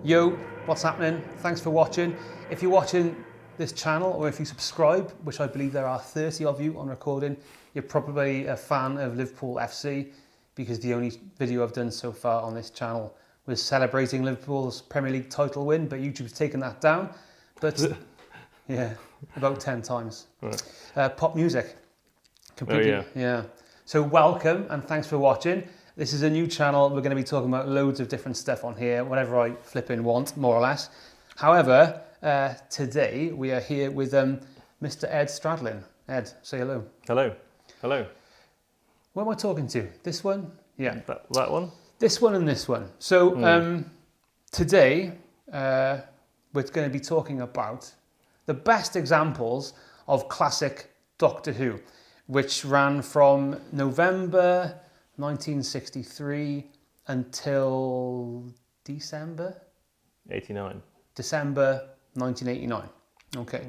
Yo, what's happening? Thanks for watching. If you're watching this channel or if you subscribe, which I believe there are 30 of you on recording, you're probably a fan of Liverpool FC because the only video I've done so far on this channel was celebrating Liverpool's Premier League title win, but YouTube's taken that down. But yeah, about 10 times. Right. Pop music. Completely. Oh, yeah. So welcome and thanks for watching. This is a new channel. We're going to be talking about loads of different stuff on here, whatever I flipping want, more or less. However, today we are here with Mr. Ed Stradling. Ed, say hello. Hello. Hello. Who am I talking to? This one? Yeah. That one? This one and this one. So today we're going to be talking about the best examples of classic Doctor Who, which ran from November 1963 until December 1989. Okay.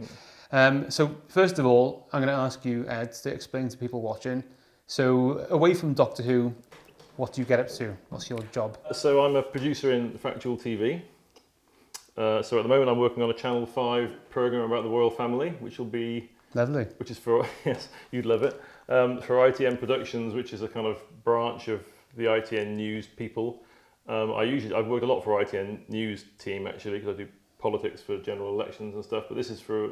So first of all, I'm going to ask you, Ed, to explain to people watching. So away from Doctor Who, what do you get up to? What's your job? So I'm a producer in Factual TV. So at the moment I'm working on a Channel 5 programme about the royal family, which will be... Lovely. Which is for, yes, you'd love it, for ITN Productions, which is a kind of branch of the ITN News people. I've worked a lot for ITN News team actually, because I do politics for general elections and stuff, but this is for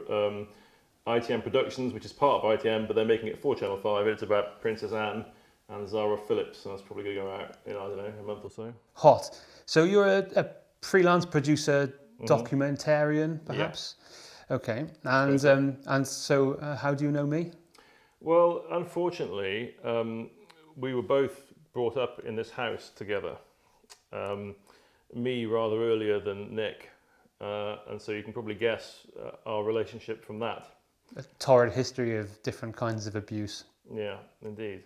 ITN Productions, which is part of ITN, but they're making it for Channel 5. It's about Princess Anne and Zara Phillips, and that's probably going to go out in, I don't know, a month or so. Hot. So you're a freelance producer, documentarian, perhaps? Yeah. Okay, and so how do you know me? Well, unfortunately, we were both brought up in this house together. Me rather earlier than Nick, and so you can probably guess our relationship from that. A torrid history of different kinds of abuse. Yeah, indeed.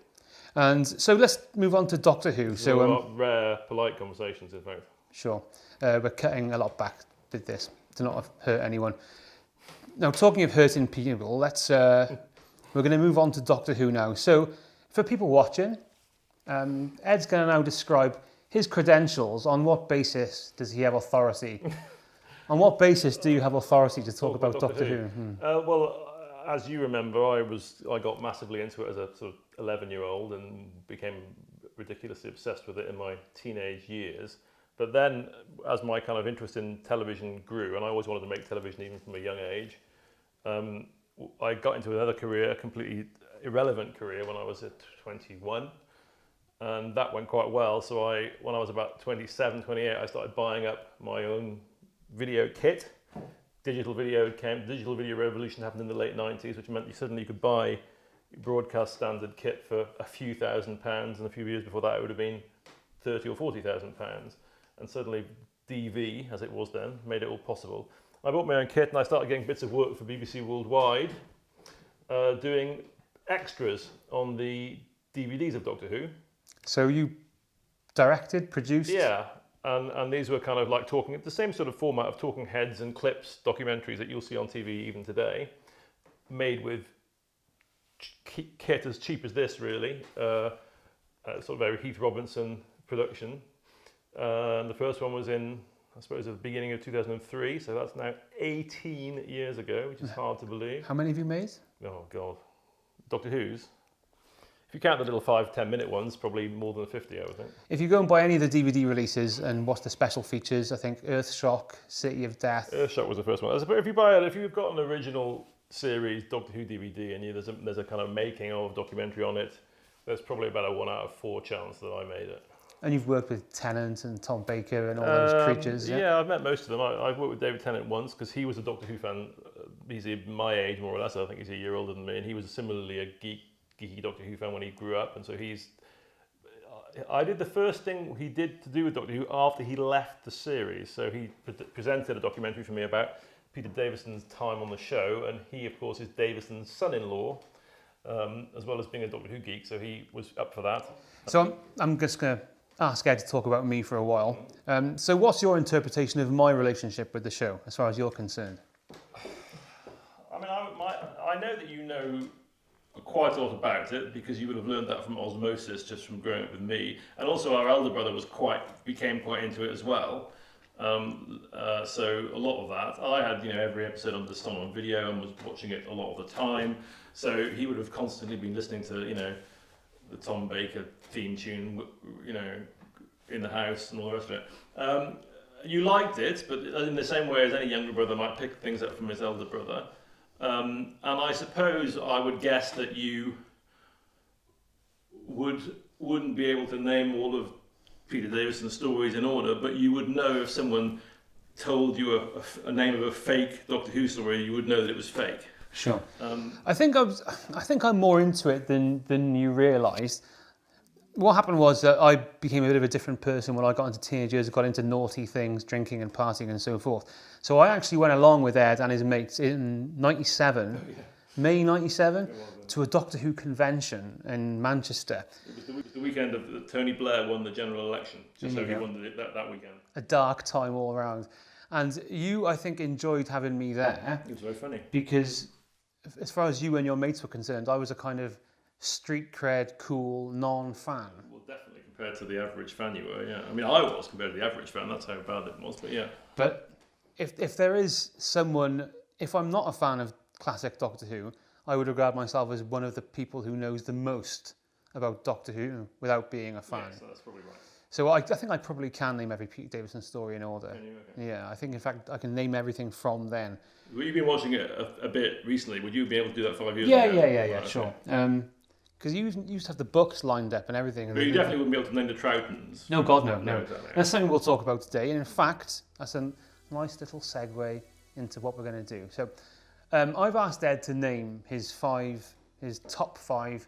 And so let's move on to Doctor Who. So rare, polite conversations, in fact. Sure, we're cutting a lot back with this to not hurt anyone. Now, talking of hurting people, we're going to move on to Doctor Who now. So, for people watching, Ed's going to now describe his credentials. On what basis does he have authority? On what basis do you have authority to talk about Doctor Who? Well, as you remember, I got massively into it as a sort of 11-year-old and became ridiculously obsessed with it in my teenage years. But then, as my kind of interest in television grew, and I always wanted to make television even from a young age, I got into another career, a completely irrelevant career, when I was at 21. And that went quite well. So when I was about 27, 28, I started buying up my own video kit. Digital video revolution happened in the late 90s, which meant you suddenly could buy broadcast standard kit for a few £1,000s, and a few years before that it would have been £30,000 or £40,000. And suddenly DV, as it was then, made it all possible. I bought my own kit and I started getting bits of work for BBC Worldwide, doing extras on the DVDs of Doctor Who. So you directed, produced? Yeah, and these were kind of like the same sort of format of talking heads and clips, documentaries that you'll see on TV even today, made with kit as cheap as this, really, sort of very Heath Robinson production. The first one was in, I suppose, at the beginning of 2003, so that's now 18 years ago, which is hard to believe. How many have you made? Oh, God. Doctor Who's? If you count the little 5-10 minute ones, probably more than 50, I would think. If you go and buy any of the DVD releases and watch the special features, I think Earthshock, City of Death. Earthshock was the first one. If you've got an original series Doctor Who DVD and there's a kind of making of documentary on it, there's probably about a 1 out of 4 chance that I made it. And you've worked with Tennant and Tom Baker and all those creatures, yeah? Yeah, I've met most of them. I've worked with David Tennant once because he was a Doctor Who fan. He's my age, more or less. I think he's a year older than me. And he was similarly a geeky Doctor Who fan when he grew up. And so I did the first thing he did to do with Doctor Who after he left the series. So he presented a documentary for me about Peter Davison's time on the show. And he, of course, is Davison's son-in-law, as well as being a Doctor Who geek. So he was up for that. So I'm just going to ask Ed to talk about me for a while. So what's your interpretation of my relationship with the show, as far as you're concerned? I mean, I know that you know quite a lot about it, because you would have learned that from osmosis, just from growing up with me. And also our elder brother became quite into it as well. So a lot of that, I had every episode on the song on video and was watching it a lot of the time. So he would have constantly been listening to the Tom Baker theme tune, in the house and all the rest of it. You liked it, but in the same way as any younger brother might pick things up from his elder brother. And I suppose I would guess that you wouldn't be able to name all of Peter Davison's stories in order, but you would know if someone told you a name of a fake Doctor Who story, you would know that it was fake. Sure. I think I'm more into it than you realised. What happened was that I became a bit of a different person when I got into teenage years, got into naughty things, drinking and partying and so forth. So I actually went along with Ed and his mates in '97, May '97, to a Doctor Who convention in Manchester. It was the weekend of Tony Blair won the general election, just so he won that weekend. A dark time all around. And you, I think, enjoyed having me there. It was very funny. Because as far as you and your mates were concerned, I was a kind of street cred, cool, non-fan. Well, definitely compared to the average fan you were, yeah. I mean, I was compared to the average fan, that's how bad it was, but yeah. But if there is someone, if I'm not a fan of classic Doctor Who, I would regard myself as one of the people who knows the most about Doctor Who without being a fan. Yeah, so that's probably right. So I think I probably can name every Peter Davison story in order. Okay. Yeah, I think in fact I can name everything from then. Well, you've been watching it a bit recently. Would you be able to do that 5 years Yeah, ago? right, sure. Because you used to have the books lined up and everything. But you definitely wouldn't be able to name the Troughtons. No, God, no. Exactly. That's something we'll talk about today. And in fact, that's a nice little segue into what we're going to do. So I've asked Ed to name his top five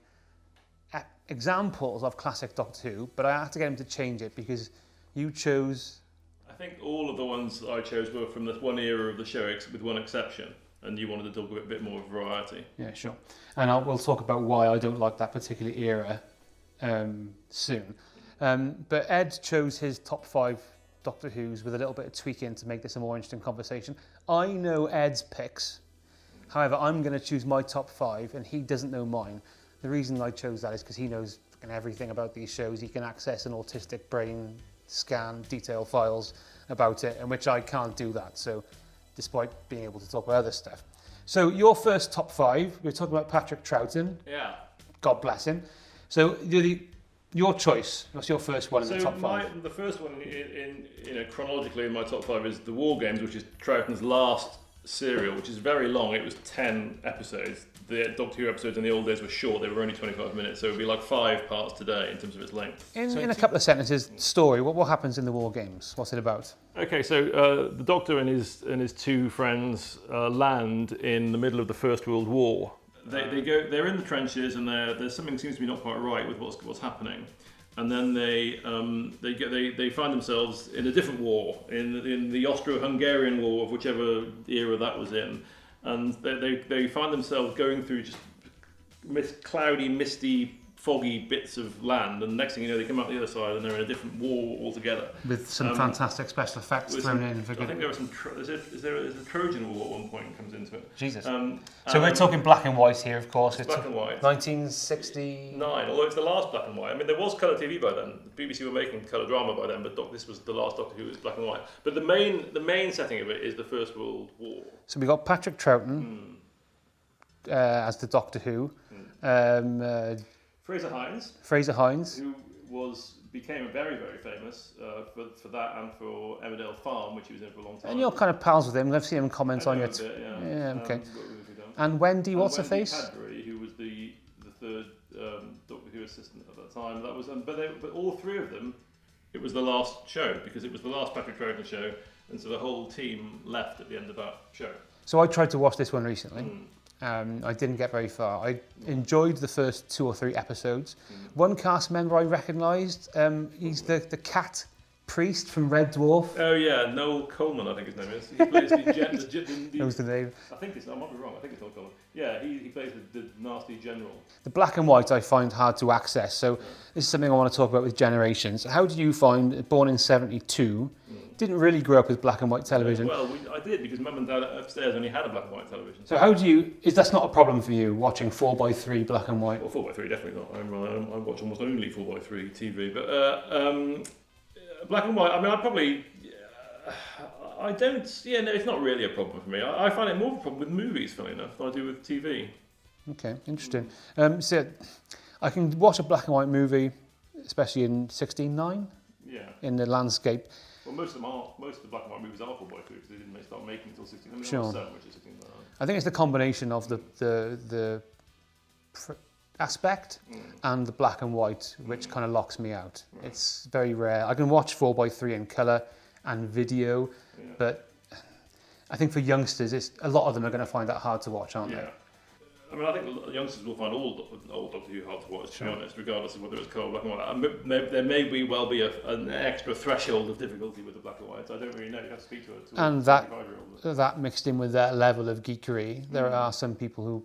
examples of classic Doctor Who, but I had to get him to change it because you chose... I think all of the ones I chose were from this one era of the show, with one exception. And you wanted to talk a bit more variety. Yeah, sure. And we'll talk about why I don't like that particular era soon. But Ed chose his top five Doctor Who's with a little bit of tweaking to make this a more interesting conversation. I know Ed's picks. However, I'm going to choose my top five and he doesn't know mine. The reason I chose that is because he knows everything about these shows. He can access an autistic brain scan detail files about it, in which I can't do that. So, despite being able to talk about other stuff. So your first top five, we're talking about Patrick Troughton. Yeah. God bless him. So your choice. What's your first one in the top five? The first one in chronologically in my top five is The War Games, which is Troughton's last serial, which is very long. It was 10 episodes. The Doctor Who episodes in the old days were short. They were only 25 minutes, so it would be like 5 parts today in terms of its length. In a couple of sentences, story. What happens in the War Games? What's it about? Okay, so the Doctor and his two friends land in the middle of the First World War. They're in the trenches, and there's something seems to be not quite right with what's happening. And then they find themselves in a different war, in the Austro-Hungarian War of whichever era that was in, and they find themselves going through just cloudy, misty, foggy bits of land, and next thing you know, they come out the other side and they're in a different war altogether. With some fantastic special effects thrown in. I think there was some. There's a Trojan War at one point comes into it. Jesus. So we're talking black and white here, of course. It's black and white. 1969. Although it's the last black and white. I mean, there was colour TV by then. The BBC were making colour drama by then, but this was the last Doctor Who was black and white. But the main setting of it is the First World War. So we got Patrick Troughton as the Doctor Who. Fraser Hines, who became very, very famous for that and for Emmerdale Farm, which he was in for a long time. And you're kind of pals with him. I've seen him comment on your... Okay. And Wendy, what's her face? Cadbury, who was the third Doctor Who assistant at that time. That was, but all three of them, it was the last show because it was the last Patrick Troughton show, and so the whole team left at the end of that show. So I tried to watch this one recently. I didn't get very far. I enjoyed the first 2 or 3 episodes. One cast member I recognised, he's the cat priest from Red Dwarf. Oh yeah, Noel Coleman, I think his name is. He plays Who's the name? I might be wrong, I think it's Noel Coleman. Yeah, he plays the nasty general. The black and white I find hard to access, so this is something I want to talk about with Generations. How did you find, born in 72, didn't really grow up with black and white television? Well, I did, because Mum and Dad upstairs only had a black and white television. So that's not a problem for you, watching 4x3 black and white? Well, 4x3 definitely not. I watch almost only 4x3 TV, but black and white, I mean, I don't. Yeah, no, it's not really a problem for me. I find it more of a problem with movies, funny enough, than I do with TV. Okay, interesting. So I can watch a black and white movie, especially in 16:9. Yeah. In the landscape. Well, most of the black and white movies are 4x2 because they didn't start making until 16. I mean, Sure. 7, which is 16. I think it's the combination of the aspect and the black and white which kind of locks me out. Right. It's very rare. I can watch 4x3 in colour and video, but I think for youngsters, a lot of them are going to find that hard to watch, aren't they? I mean, I think youngsters will find all Doctor Who hard to watch, to be honest, regardless of whether it's colour, black and white. There may well be an extra threshold of difficulty with the black and white. I don't really know. You have to speak to a 25-year-old. That mixed in with that level of geekery, there are some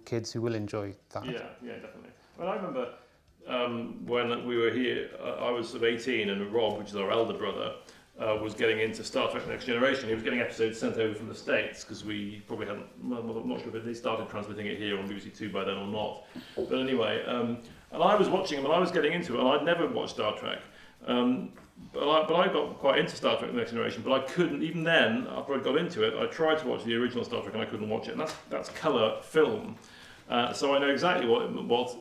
kids who will enjoy that. Yeah, definitely. Well, I remember when we were here, I was sort of 18, and Rob, which is our elder brother, was getting into Star Trek Next Generation. He was getting episodes sent over from the States because we probably hadn't, well, I'm not sure if they started transmitting it here on BBC Two by then or not. But anyway, and I was watching him and I was getting into it, and I'd never watched Star Trek. But I got quite into Star Trek Next Generation, but I couldn't, even then, after I got into it, I tried to watch the original Star Trek and I couldn't watch it. And that's colour film. So I know exactly what it must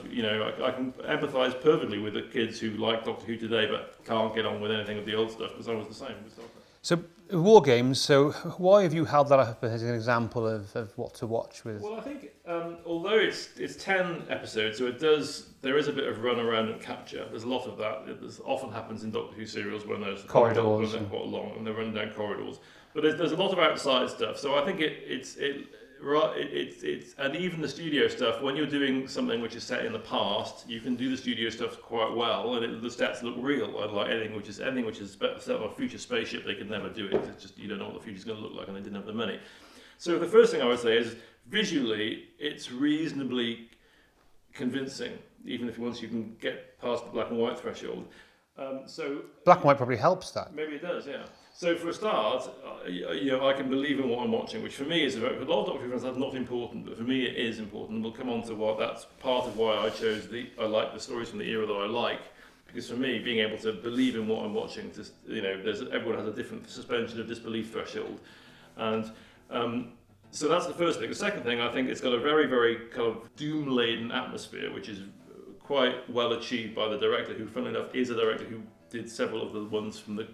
be. I can empathise perfectly with the kids who like Doctor Who today but can't get on with anything of the old stuff, because I was the same with Star Trek. So war games. So why have you held that up as an example of what to watch with? Well, I think although it's 10 episodes, so there is a bit of run around and capture. There's a lot of that. This often happens in Doctor Who serials when there's corridors when they're quite long and they're running down corridors. But there's a lot of outside stuff. So I think it's and even the studio stuff, when you're doing something which is set in the past, you can do the studio stuff quite well, and the stats look real. Unlike anything which is set on a future spaceship, they could never do it. It's just, you don't know what the future's going to look like, and they didn't have the money. So the first thing I would say is, visually, it's reasonably convincing, even if once you can get past the black and white threshold. So black and white probably helps that. Maybe it does, yeah. So for a start, I can believe in what I'm watching, which for me is a lot of Doctor Who fans, that's not important, but for me it is important. We'll come on to what that's part of why I like the stories from the era that I like, because for me, being able to believe in what I'm watching, everyone has a different suspension of disbelief threshold, and so that's the first thing. The second thing, I think it's got a very, very kind of doom-laden atmosphere, which is quite well achieved by the director, who, funnily enough, is a director who did several of the ones from the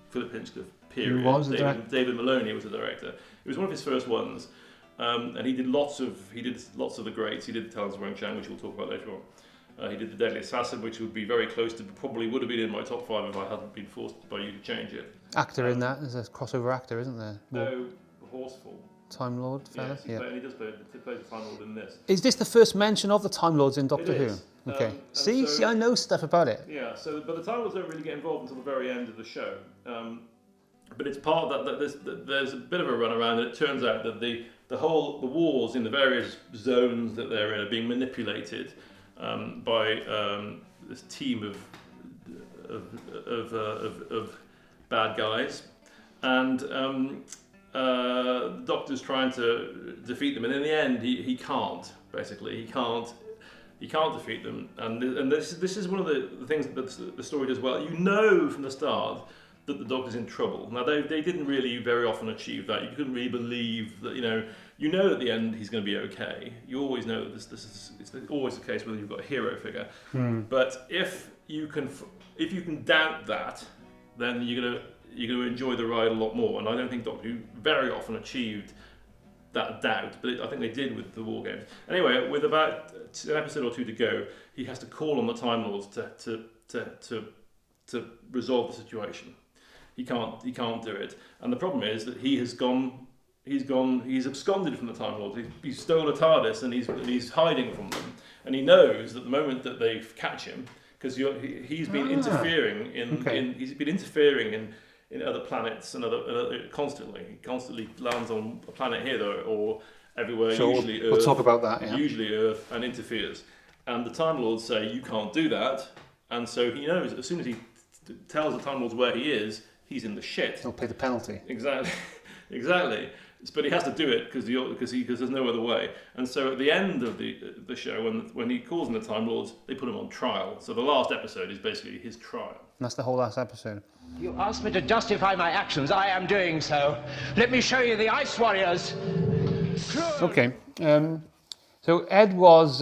Philip Hinchcliffe period. Who was David Maloney was the director. It was one of his first ones, and he did lots of the greats. He did the Talons of Weng-Chiang, which we'll talk about later on. He did the Deadly Assassin, which would be very close to, probably would have been in my top 5 if I hadn't been forced by you to change it. Actor in that, there's a crossover actor, isn't there? No, Horsefall. Time Lord fella? Yes, and he does play the Time Lord in this. Is this the first mention of the Time Lords in Doctor Who? Okay. See, I know stuff about it. Yeah, but the Time Lords don't really get involved until the very end of the show. But it's part of that there's a bit of a run around, and it turns out that the wars in the various zones that they're in are being manipulated by this team of bad guys, and the Doctor's trying to defeat them, and in the end he can't. Basically, he can't defeat them, and this is one of the things that the story does well. You know from the start that the Doctor's in trouble. Now they didn't really very often achieve that. You couldn't really believe that, you know at the end he's going to be okay. You always know that it's always the case whether you've got a hero figure. But if you can doubt that, then you're going to enjoy the ride a lot more. And I don't think Doctor Who very often achieved that doubt, but I think they did with the War Games. Anyway, with about an episode or two to go, he has to call on the Time Lords to resolve the situation. He can't do it, and the problem is that he's absconded from the Time Lords. He stole a TARDIS and he's hiding from them, and he knows that the moment that they catch him, because he's been interfering in other planets and other constantly. He constantly lands on a planet here or everywhere. Sure, usually Earth. We'll talk about that. Yeah. Usually Earth, and interferes, and the Time Lords say you can't do that, and so he knows that as soon as he tells the Time Lords where he is, he's in the shit. He'll pay the penalty. Exactly. but he has to do it because there's no other way. And so at the end of the show, when he calls in the Time Lords, they put him on trial. So the last episode is basically his trial. And that's the whole last episode. You asked me to justify my actions. I am doing so. Let me show you the Ice Warriors. Okay. So Ed was,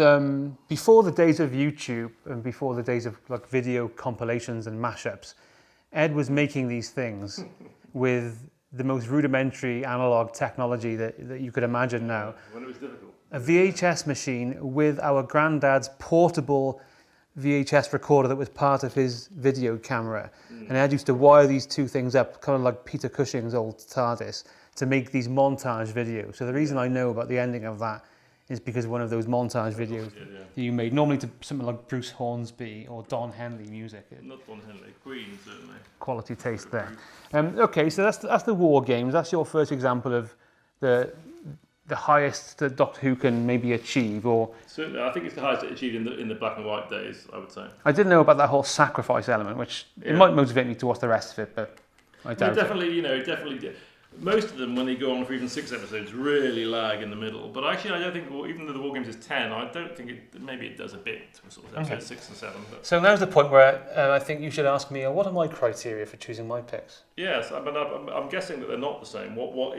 before the days of YouTube and before the days of like video compilations and mashups, Ed was making these things with the most rudimentary analog technology that you could imagine now. When it was difficult. A VHS machine with our granddad's portable VHS recorder that was part of his video camera. And Ed used to wire these two things up, kind of like Peter Cushing's old TARDIS, to make these montage videos. So the reason I know about the ending of that is because one of those montage videos that you made, normally to something like Bruce Hornsby or Don Henley music. Not Don Henley, Queen certainly. Quality taste there. Okay, so that's the War Games. That's your first example of the highest that Doctor Who can maybe achieve, or Certainly, I think it's the highest it achieved in the black and white days, I would say. I didn't know about that whole sacrifice element, which it might motivate me to watch the rest of it, but I doubt it. Definitely. Most of them, when they go on for even 6 episodes, really lag in the middle. But actually, I don't think, even though the War Games is 10, I don't think maybe it does a bit for sort of episodes 6 and 7. But. So now's the point where I think you should ask me, what are my criteria for choosing my picks? Yes, I'm guessing that they're not the same. Well, I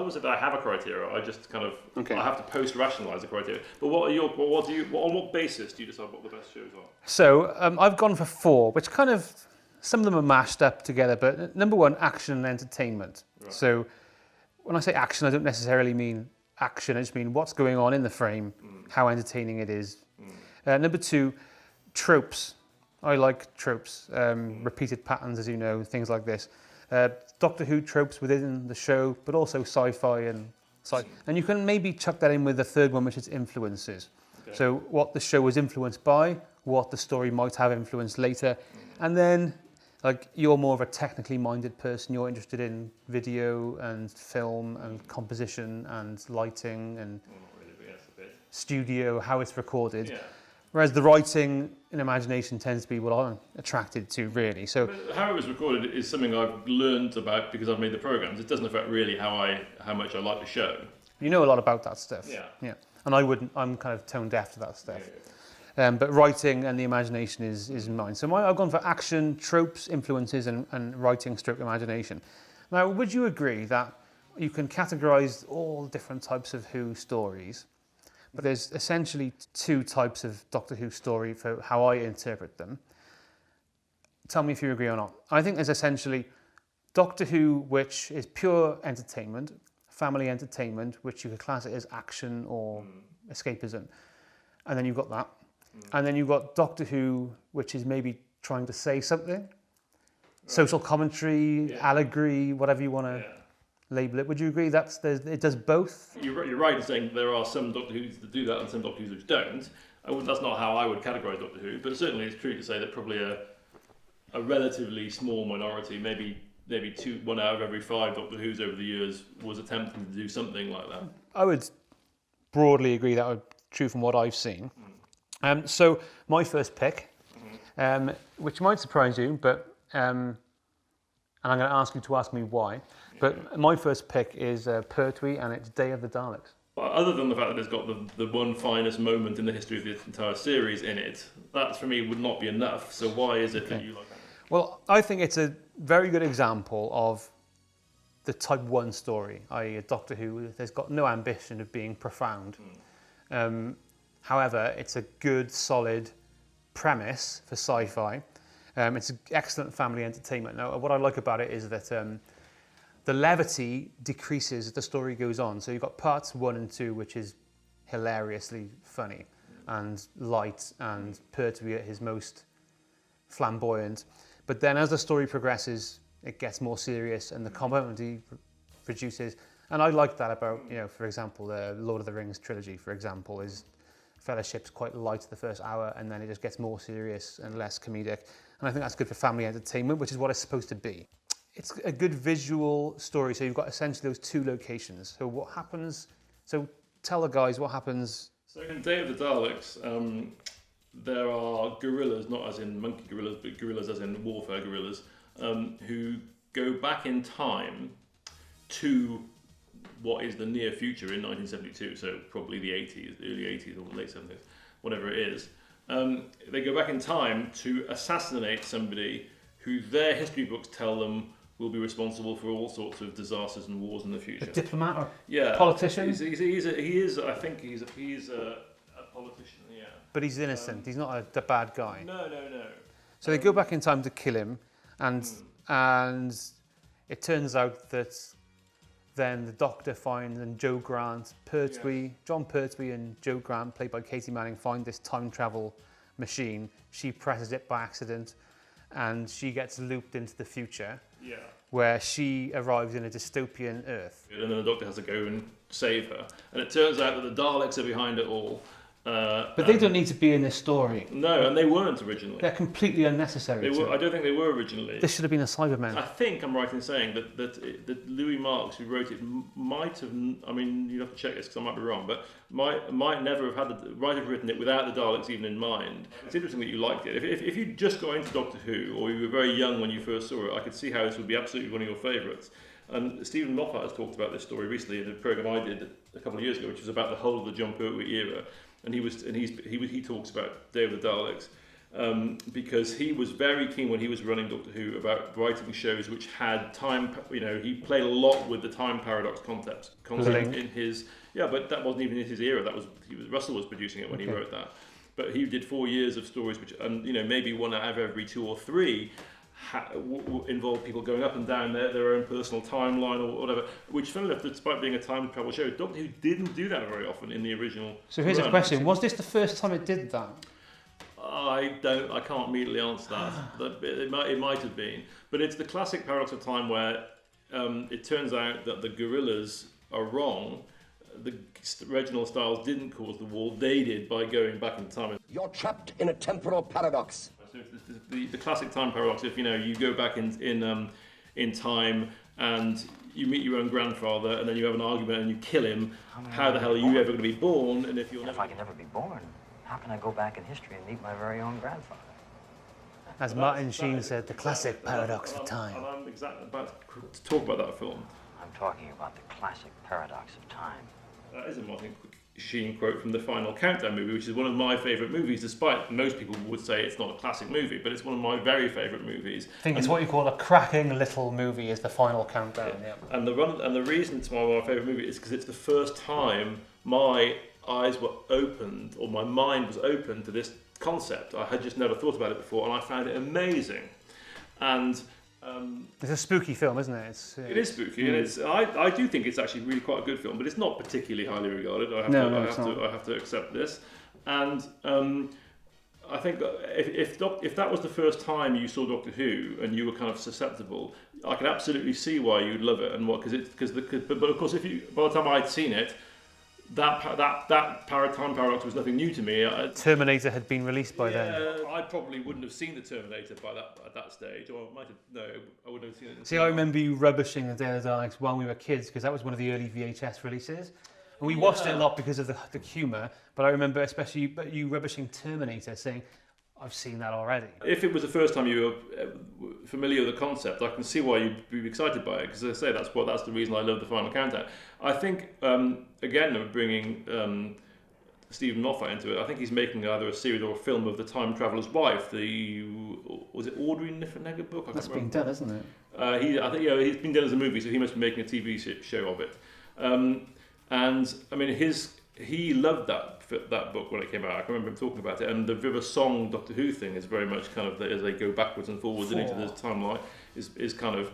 would say that I have a criteria. I just kind of I have to post-rationalise the criteria. But on what basis do you decide what the best shows are? So I've gone for 4, which kind of some of them are mashed up together. But number 1, action and entertainment. Right. So when I say action, I don't necessarily mean action. I just mean what's going on in the frame, how entertaining it is. Number 2, tropes. I like tropes, repeated patterns, as you know, things like this. Doctor Who tropes within the show, but also sci-fi and you can maybe chuck that in with the third one, which is influences. Okay. So what the show was influenced by, what the story might have influenced later, and then like you're more of a technically minded person. You're interested in video and film and composition and lighting and studio, how it's recorded. Yeah. Whereas the writing and imagination tends to be what I'm attracted to, really. So how it was recorded is something I've learned about because I've made the programs. It doesn't affect really how much I like the show. You know a lot about that stuff. Yeah. And I'm kind of tone deaf to that stuff. But writing and the imagination is mine. So I've gone for action, tropes, influences, and writing stroke imagination. Now, would you agree that you can categorise all different types of Who stories, but there's essentially 2 types of Doctor Who story for how I interpret them? Tell me if you agree or not. I think there's essentially Doctor Who, which is pure entertainment, family entertainment, which you could class it as action or escapism. And then you've got that. And then you've got Doctor Who, which is maybe trying to say something. Social commentary, allegory, whatever you want to label it. Would you agree it does both? You're right in saying there are some Doctor Who's that do that and some Doctor Who's which don't. That's not how I would categorise Doctor Who, but certainly it's true to say that probably a relatively small minority, maybe 1 out of every 5 Doctor Who's over the years was attempting to do something like that. I would broadly agree that would be true from what I've seen. So my first pick, which might surprise you, but and I'm going to ask you to ask me why. But my first pick is Pertwee and it's Day of the Daleks. Other than the fact that it's got the one finest moment in the history of the entire series in it, that for me would not be enough. So why is it that you like that? Well, I think it's a very good example of the type 1 story, i.e. a Doctor Who has got no ambition of being profound. However, it's a good, solid premise for sci-fi. It's excellent family entertainment. Now, what I like about it is that the levity decreases as the story goes on. So you've got parts 1 and 2, which is hilariously funny and light and Pertwee at his most flamboyant. But then as the story progresses, it gets more serious and the comedy reduces. And I like that about, for example, the Lord of the Rings trilogy, for example, is Fellowship's quite light the first hour and then it just gets more serious and less comedic. And I think that's good for family entertainment, which is what it's supposed to be. It's a good visual story, so you've got essentially those 2 locations. So what happens, so tell the guys what happens. So in Day of the Daleks, there are gorillas, not as in monkey gorillas, but gorillas as in warfare gorillas, who go back in time to what is the near future in 1972, so probably the 80s, early 80s or late 70s, whatever it is. They go back in time to assassinate somebody who their history books tell them will be responsible for all sorts of disasters and wars in the future. A diplomat or yeah, politician? I think he's a politician, yeah. But he's innocent, he's not a bad guy. No. So they go back in time to kill him, and it turns out that then the Doctor finds, and Joe Grant, John Pertwee and Joe Grant, played by Katie Manning, find this time travel machine. She presses it by accident, and she gets looped into the future, where she arrives in a dystopian Earth. And then the Doctor has to go and save her. And it turns out that the Daleks are behind it all. But they don't need to be in this story. No, and they weren't originally. They're completely unnecessary. I don't think they were originally. This should have been a Cybermen. I think I'm right in saying that Louis Marks, who wrote it, might have. I mean, you have to check this because I might be wrong, but might never have had might have written it without the Daleks even in mind. It's interesting that you liked it. If you just got into Doctor Who, or you were very young when you first saw it, I could see how this would be absolutely one of your favourites. And Stephen Moffat has talked about this story recently in a programme I did a couple of years ago, which was about the whole of the John Pertwee era. And he talks about Day of the Daleks because he was very keen when he was running Doctor Who about writing shows which had time. You know, he played a lot with the time paradox concept in his. Yeah, but that wasn't even in his era. Russell was producing it when he wrote that. But he did 4 years of stories which, maybe one out of every 2 or 3. Involve people going up and down their own personal timeline or whatever, which, funnily enough, despite being a time travel show, Doctor Who didn't do that very often in the original. So here's a question: was this the first time it did that? I can't immediately answer that. It might have been, but it's the classic paradox of time where it turns out that the guerrillas are wrong. The Reginald Styles didn't cause the war; they did by going back in time. You're trapped in a temporal paradox. So the classic time paradox. If you go back in time and you meet your own grandfather and then you have an argument and you kill him, how the hell are you ever going to be born? And if I can never be born, how can I go back in history and meet my very own grandfather? As Martin Sheen said, the classic paradox of time. And I'm exactly about to talk about that film. I'm talking about the classic paradox of time. That is a Martin Sheen quote from the Final Countdown movie, which is one of my favourite movies, despite most people would say it's not a classic movie, but it's one of my very favourite movies. I think it's what you call a cracking little movie, is the Final Countdown. Yeah. And the reason it's my favourite movie is because it's the first time my eyes were opened, or my mind was open to this concept. I had just never thought about it before, and I found it amazing. And it's a spooky film, isn't it? It is spooky, and I do think it's actually really quite a good film, but it's not particularly highly regarded. I have to accept this. And I think if that was the first time you saw Doctor Who and you were kind of susceptible, I can absolutely see why you'd love it, and but of course by the time I'd seen it, that time paradox was nothing new to me. Terminator had been released by then. I probably wouldn't have seen the Terminator at that stage, or I wouldn't have seen it. See, I remember you rubbishing the Day of the Daleks when we were kids, because that was one of the early VHS releases. And we watched it a lot because of the humour, but I remember especially you rubbishing Terminator, saying, I've seen that already. If it was the first time you were familiar with the concept, I can see why you'd be excited by it, because as I say, that's the reason I love the Final Countdown. I think, again, bringing Stephen Moffat into it, I think he's making either a series or a film of the time traveller's wife. Was it Audrey Niffenegger book? That's been done, isn't it? I think he's been done as a movie, so he must be making a TV show of it. And I mean, he loved that book when it came out. I can remember him talking about it, and the River Song Doctor Who thing is very much kind of as they go backwards and forwards into this timeline is kind of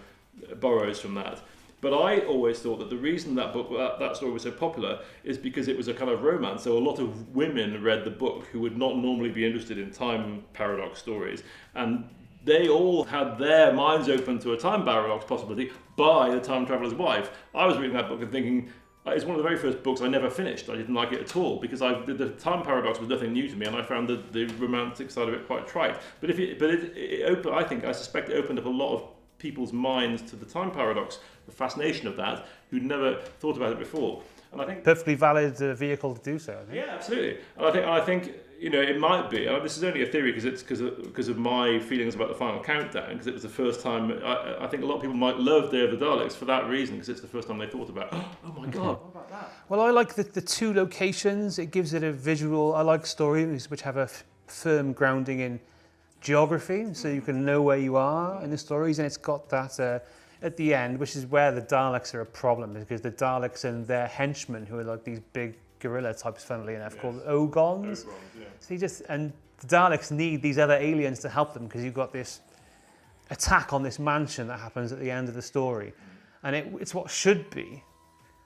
borrows from that. But I always thought that the reason that story was so popular is because it was a kind of romance. So a lot of women read the book who would not normally be interested in time paradox stories, and they all had their minds open to a time paradox possibility by the time traveller's wife. I was reading that book and thinking, it's one of the very first books I never finished. I didn't like it at all because the time paradox was nothing new to me, and I found the romantic side of it quite trite. But I suspect it opened up a lot of people's minds to the time paradox, the fascination of that, who'd never thought about it before. And I think perfectly valid vehicle to do so. I think. Yeah, absolutely. And I think it might be. This is only a theory because it's because of my feelings about the final countdown. Because it was the first time. I think a lot of people might love Day of the Daleks for that reason, because it's the first time they thought about. Oh my God! What about that? Well, I like the two locations. It gives it a visual. I like stories which have a firm grounding in geography, so you can know where you are in the stories, and it's got that at the end, which is where the Daleks are a problem, because the Daleks and their henchmen, who are like these big gorilla types, funnily enough, called Ogons. So and the Daleks need these other aliens to help them, because you've got this attack on this mansion that happens at the end of the story, and it's what should be,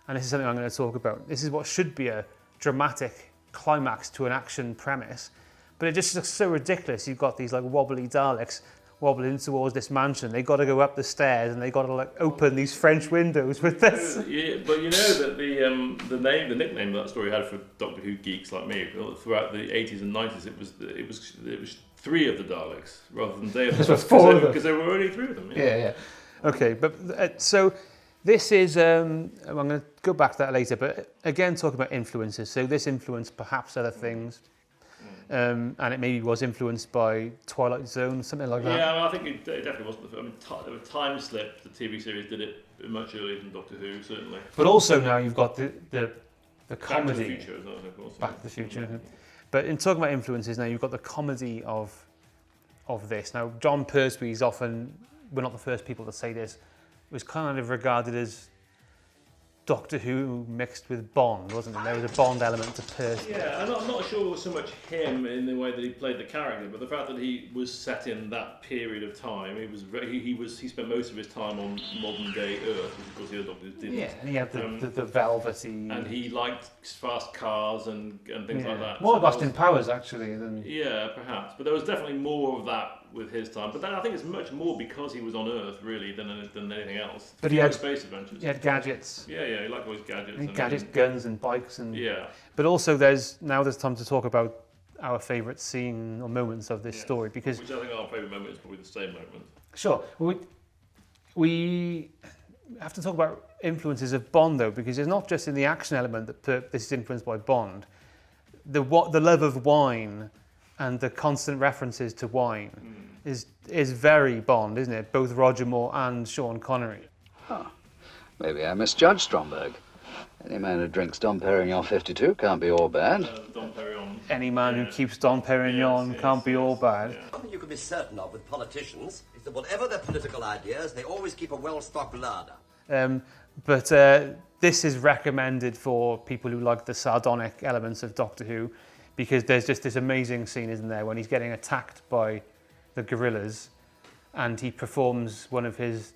and this is something I'm going to talk about. This is what should be a dramatic climax to an action premise. But it just looks so ridiculous. You've got these like wobbly Daleks wobbling towards this mansion. They got to go up the stairs and they got to like open these French windows with this. Yeah, but you know that the nickname that story had for Doctor Who geeks like me throughout the 80s and 90s, it was 3 of the Daleks rather than Day of the Daleks, 4 of them, because there were only 3 of them. Yeah. Okay, but so this is I'm going to go back to that later. But again, talking about influences. So this influenced perhaps other things. And it maybe was influenced by Twilight Zone, something like that. Yeah, I think it definitely wasn't. Time Slip, the TV series, did it much earlier than Doctor Who, certainly. But also now you've got the comedy. Back to the Future as well, of course. Back to the Future. Yeah. But in talking about influences, now you've got the comedy of this. Now, John Pertwee is often, we're not the first people to say this, was kind of regarded as Doctor Who mixed with Bond, wasn't it? There was a Bond element to Pertwee. Yeah, I'm not sure it was so much him in the way that he played the character, but the fact that he was set in that period of time, he spent most of his time on modern day Earth, which of course the other Doctors didn't. Yeah, and he had the velvety. And he liked fast cars and things like that. More Austin Powers actually than. Yeah, perhaps, but there was definitely more of that with his time. But then I think it's much more because he was on Earth really than anything else. But he had space adventures. He had gadgets. Yeah, he liked all his gadgets. Gadgets, guns, and bikes, and yeah. But also, there's time to talk about our favourite scene or moments of this story, because which I think our favourite moment is probably the same moment. Sure, we have to talk about influences of Bond though, because it's not just in the action element that this is influenced by Bond. The love of wine and the constant references to wine is very Bond, isn't it? Both Roger Moore and Sean Connery. Huh. Maybe I misjudged Stromberg. Any man who drinks Dom Perignon 52 can't be all bad. Dom Perignon. Any man who keeps Dom Perignon can't be all bad. Something you can be certain of with politicians is that whatever their political ideas, they always keep a well-stocked larder. But this is recommended for people who like the sardonic elements of Doctor Who, because there's just this amazing scene, isn't there, when he's getting attacked by the gorillas and he performs one of his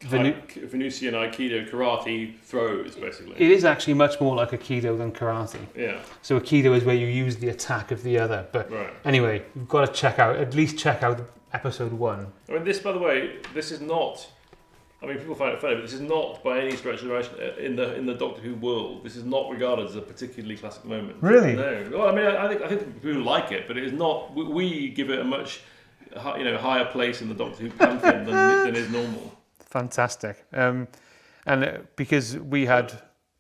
Venusian aikido karate throws, basically. It is actually much more like aikido than karate. Yeah. So aikido is where you use the attack of the other. But anyway, you've got to check out episode 1. I mean, this, by the way, this is not. I mean, people find it funny, but this is not by any stretch of the imagination in the Doctor Who world. This is not regarded as a particularly classic moment. Really? No. Well, I mean, I think people like it, but it is not. We give it a much, higher place in the Doctor Who pantheon than is normal. Fantastic. And because we had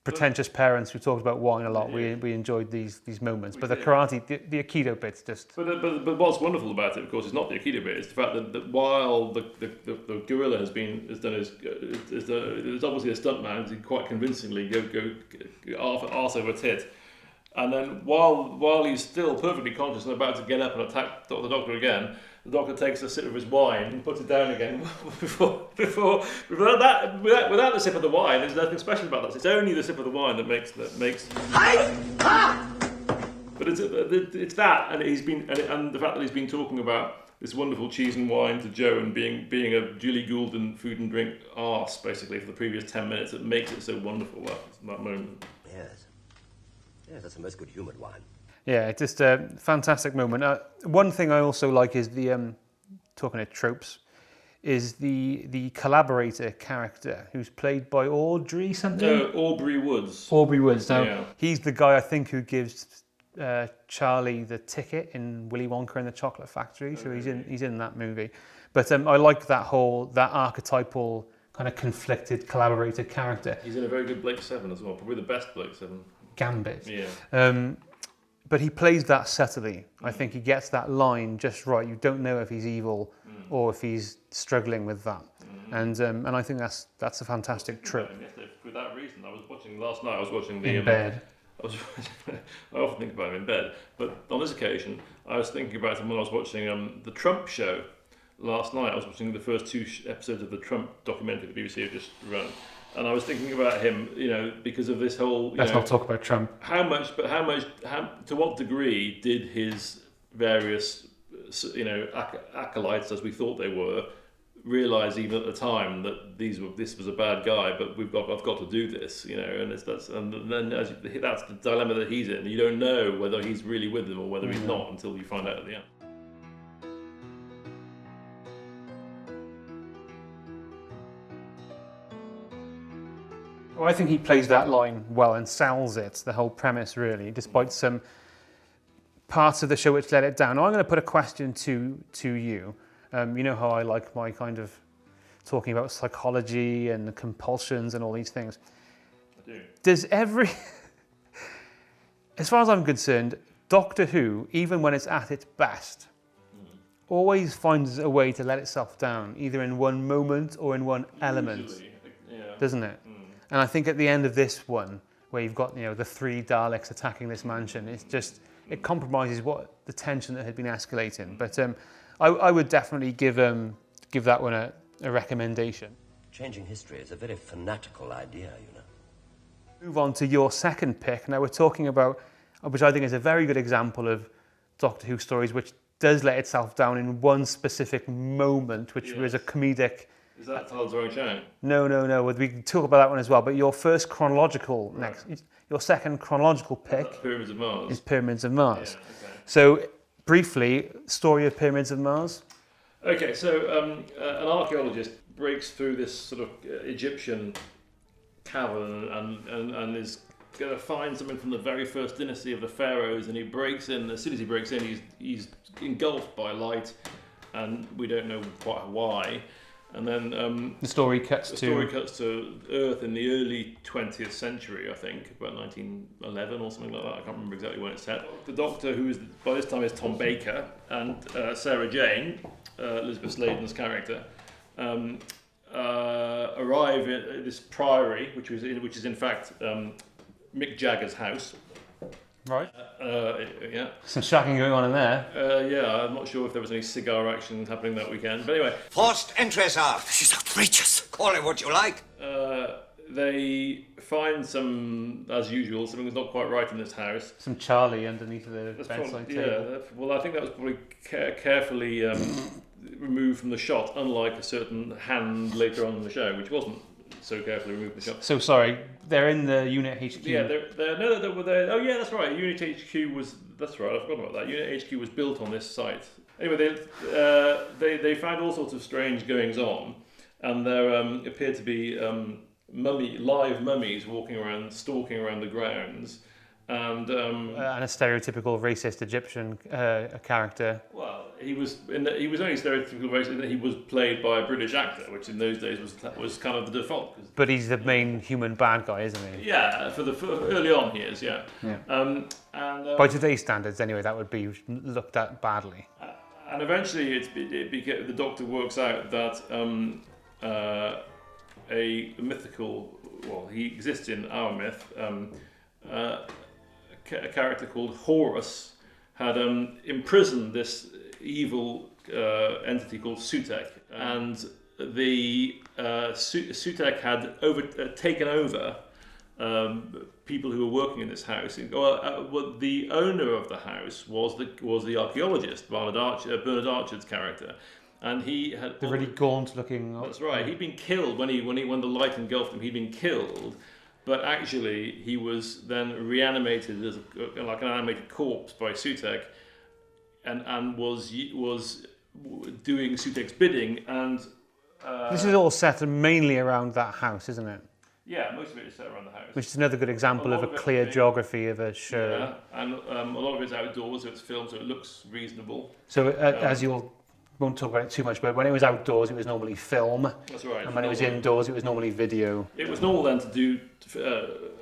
pretentious parents who talked about wine a lot, we enjoyed these moments. But the karate, the aikido bits just... But what's wonderful about it, of course, is not the aikido bit. It's the fact that while the gorilla has done his... There's obviously a stuntman who quite convincingly go arse over tit. And then while he's still perfectly conscious and about to get up and attack the Doctor again, the Doctor takes a sip of his wine and puts it down again. without the sip of the wine, there's nothing special about that. It's only the sip of the wine that makes. But it's that, and and the fact that he's been talking about this wonderful cheese and wine to Joe and being a Julie Goulden food and drink arse basically for the previous 10 minutes that makes it so wonderful that moment. Yes, that's a most good humoured wine. Yeah, it's just a fantastic moment. One thing I also like is the, talking of tropes, is the collaborator character who's played by Aubrey something? Aubrey Woods. Aubrey Woods. Now, he's the guy I think who gives Charlie the ticket in Willy Wonka and the Chocolate Factory, so he's in that movie. But I like that archetypal kind of conflicted collaborator character. He's in a very good Blake 7 as well, probably the best Blake 7. Gambit. Yeah. but he plays that subtly. I think he gets that line just right. You don't know if he's evil or if he's struggling with that. And I think that's a fantastic trip. For that reason, I was watching last night. I was watching the in bed. I often think about him in bed, but on this occasion, I was thinking about him when I was watching the Trump show last night. I was watching the first 2 episodes of the Trump documentary the BBC have just run, and I was thinking about him, because of this whole. Let's not talk about Trump. How much, to what degree did his various, acolytes, as we thought they were, realise even at the time that this was a bad guy, but I've got to do this, and that's the dilemma that he's in. You don't know whether he's really with them or whether he's not until you find out at the end. Well, I think he plays that line well and sells it, the whole premise really, despite some parts of the show which let it down. Now, I'm going to put a question to you. You know how I like my kind of talking about psychology and the compulsions and all these things. I do. Does as far as I'm concerned, Doctor Who, even when it's at its best, always finds a way to let itself down, either in one moment or in one element, doesn't it? And I think at the end of this one, where you've got the 3 Daleks attacking this mansion, it compromises the tension that had been escalating. But I would definitely give that one a recommendation. Changing history is a very fanatical idea, Move on to your second pick. Now we're talking about, which I think is a very good example of Doctor Who stories, which does let itself down in one specific moment, which was a comedic. Is that Tales of Old Chang? No. We can talk about that one as well. But your first chronological your second chronological pick Pyramids of Mars. is Pyramids of Mars. Yeah, okay. So briefly, story of Pyramids of Mars. Okay, so an archaeologist breaks through this sort of Egyptian cavern and is going to find something from the very first dynasty of the pharaohs, and he breaks in. As soon as he breaks in, he's engulfed by light, and we don't know quite why. And then the story cuts to Earth in the early 20th century, I think, about 1911 or something like that. I can't remember exactly when it's set. The Doctor, who is by this time is Tom Baker, and Sarah Jane, Elizabeth Sladen's character, arrive at this priory, which is in fact Mick Jagger's house. Right. Yeah. Some shacking going on in there. Yeah, I'm not sure if there was any cigar action happening that weekend. But anyway. Forced entry, sir. This is outrageous. Call it what you like. They find as usual, something was not quite right in this house. Some Charlie underneath the bedside table. Well, I think that was probably carefully removed from the shot, unlike a certain hand later on in the show, which wasn't so carefully removed from the shot. So sorry, they're in the Unit HQ. Yeah, oh yeah, that's right. Unit HQ was, that's right, I forgot about that. Unit HQ was built on this site. Anyway, they found all sorts of strange goings on, and there appeared to be live mummies walking around, stalking around the grounds, and a stereotypical racist Egyptian character. Well, he was only stereotypical racist in that he was played by a British actor, which in those days was kind of the default. But he's the main human bad guy, isn't he? Yeah, for early on he is. Yeah. By today's standards, anyway, that would be looked at badly. And eventually, the Doctor works out that a mythical, well, he exists in our myth. A character called Horus had imprisoned this evil entity called Sutek, and the Sutek had taken over people who were working in this house. The owner of the house was the archaeologist Bernard Archer's character, and he had the really gaunt-looking. That's right. He'd been killed when the light engulfed him. He'd been killed. But actually, he was then reanimated as like an animated corpse by Sutek, and was doing Sutek's bidding. And this is all set mainly around that house, isn't it? Yeah, most of it is set around the house. Which is another good example of a clear geography of a show. Yeah, and a lot of it's outdoors, so it's filmed, so it looks reasonable. So as you'll won't talk about it too much, but when it was outdoors, it was normally film. That's right. And when it was indoors, it was normally video. It was normal then to do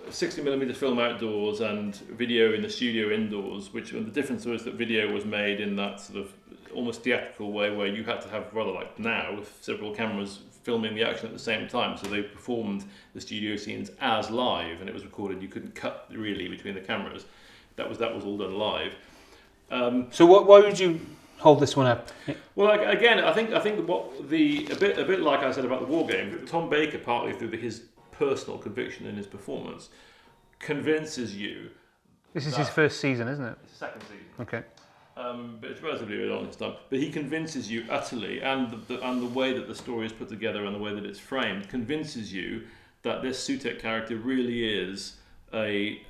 60mm film outdoors and video in the studio indoors, which the difference was that video was made in that sort of almost theatrical way where you had to have, rather like now, with several cameras filming the action at the same time. So they performed the studio scenes as live, and it was recorded. You couldn't cut really between the cameras. That was all done live. So why would you hold this one up? Well, again, I think what a bit like I said about the war game, Tom Baker, partly through his personal conviction in his performance, convinces you. This is his first season, isn't it? It's the second season. Okay. But it's relatively early on his time. But he convinces you utterly, and the way that the story is put together and the way that it's framed, convinces you that this Sutek character really is a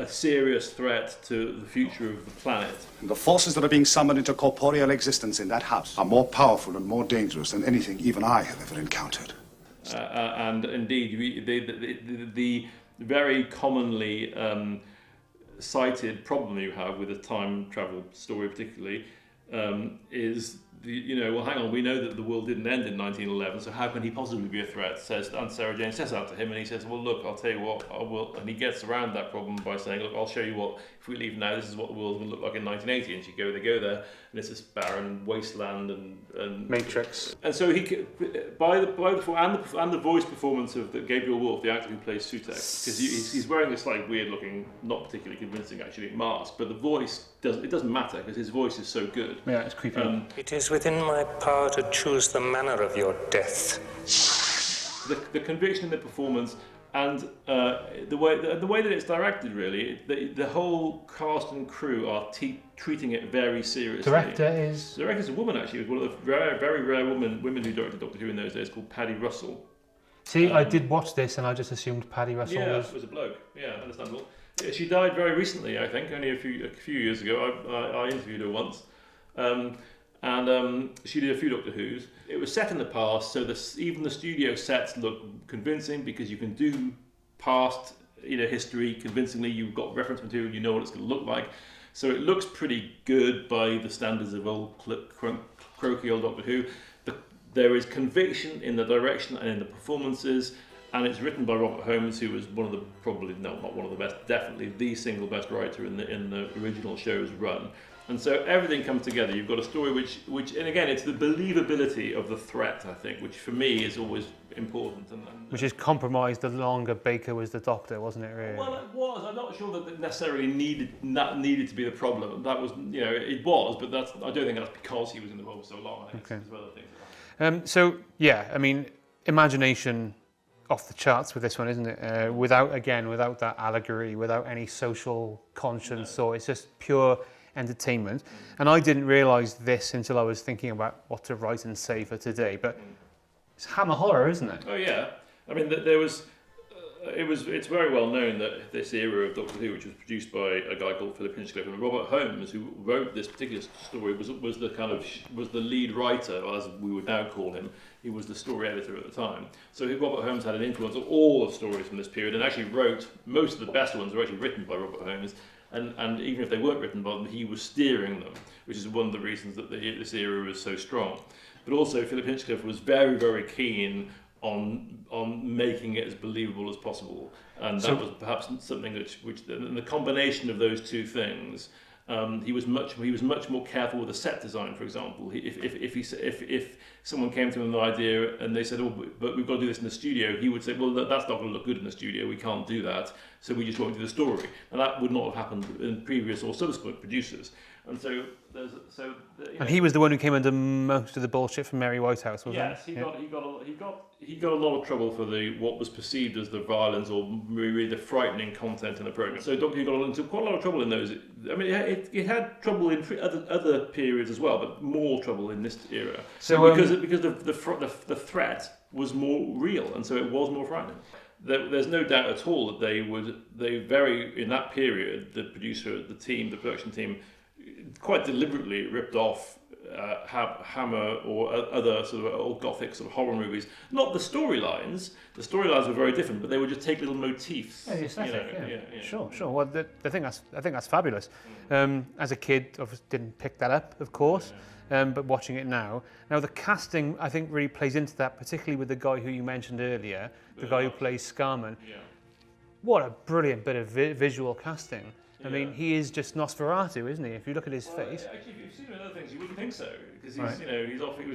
serious threat to the future of the planet. The forces that are being summoned into corporeal existence in that house are more powerful and more dangerous than anything even I have ever encountered. And indeed, the very commonly cited problem you have with a time travel story, particularly, is well, hang on, we know that the world didn't end in 1911, so how can he possibly be a threat? And Sarah Jane says that to him, and he says, well, look, I'll tell you what, I will. And he gets around that problem by saying, look, I'll show you what, if we leave now, this is what the world's going to look like in 1980. And they go there, and it's this barren wasteland and Matrix. And so by the voice performance of Gabriel Wolf, the actor who plays Sutek, because he's wearing this like weird looking, not particularly convincing actually mask, but the voice doesn't matter because his voice is so good. Yeah, it's creepy. It is within my power to choose the manner of your death. The conviction in the performance and the way that it's directed, really, the whole cast and crew are treating it very seriously. The director's a woman, actually. It was one of the very, very rare women who directed Doctor Who in those days, called Paddy Russell. See, I did watch this and I just assumed Paddy Russell was a bloke. Yeah, understandable. She died very recently, I think, only a few years ago. I interviewed her once. And she did a few Doctor Who's. It was set in the past, so even the studio sets look convincing because you can do past history convincingly. You've got reference material, you know what it's going to look like. So it looks pretty good by the standards of old croaky old Doctor Who. There is conviction in the direction and in the performances, and it's written by Robert Holmes, who was one of the not one of the best, definitely the single best writer in the original show's run. And so everything comes together. You've got a story which, and again, it's the believability of the threat, I think, which for me is always important. Which is compromised the longer Baker was the Doctor, wasn't it? Really? Well, it was. I'm not sure that it necessarily needed to be the problem. That was, it was, but I don't think that's because he was in the role for so long. I think there's other things. So yeah, I mean, imagination off the charts with this one, isn't it? Without that allegory, without any social conscience, or it's just pure entertainment. And I didn't realise this until I was thinking about what to write and say for today, but it's Hammer horror, isn't it? Oh yeah, I mean it's very well known that this era of Doctor Who, which was produced by a guy called Philip Hinchcliffe, and Robert Holmes, who wrote this particular story, was the lead writer, as we would now call him. He was the story editor at the time. So Robert Holmes had an influence on all the stories from this period, and actually wrote most of the best ones were actually written by Robert Holmes. And even if they weren't written by him, he was steering them, which is one of the reasons that this era was so strong. But also, Philip Hinchcliffe was very, very keen on making it as believable as possible, and that was perhaps something which the combination of those two things. He was much more careful with the set design. For example, if someone came to him with an idea and they said, "Oh, but we've got to do this in the studio," he would say, "Well, that's not going to look good in the studio. We can't do that. So we just won't do the story." And that would not have happened in previous or subsequent producers. And so and he was the one who came under most of the bullshit from Mary Whitehouse, wasn't he? Yes, he got a lot of trouble for what was perceived as the violence or really the frightening content in the program. So Doctor Who got into quite a lot of trouble in those. I mean, it had trouble in other periods as well, but more trouble in this era. So because the threat was more real, and so it was more frightening. There's no doubt at all that in that period, the producer, the production team, quite deliberately ripped off Hammer or other sort of old Gothic sort of horror movies. Not the storylines. The storylines were very different, but they would just take little motifs. Yeah, the aesthetic, yeah. Sure. Well, I think that's fabulous. As a kid, obviously didn't pick that up, of course. But watching it now, the casting I think really plays into that, particularly with the guy who you mentioned earlier, the guy who plays Scarman. Yeah. What a brilliant bit of visual casting. I mean, he is just Nosferatu, isn't he? If you look at his face. Actually, if you've seen him in other things, you wouldn't think so, because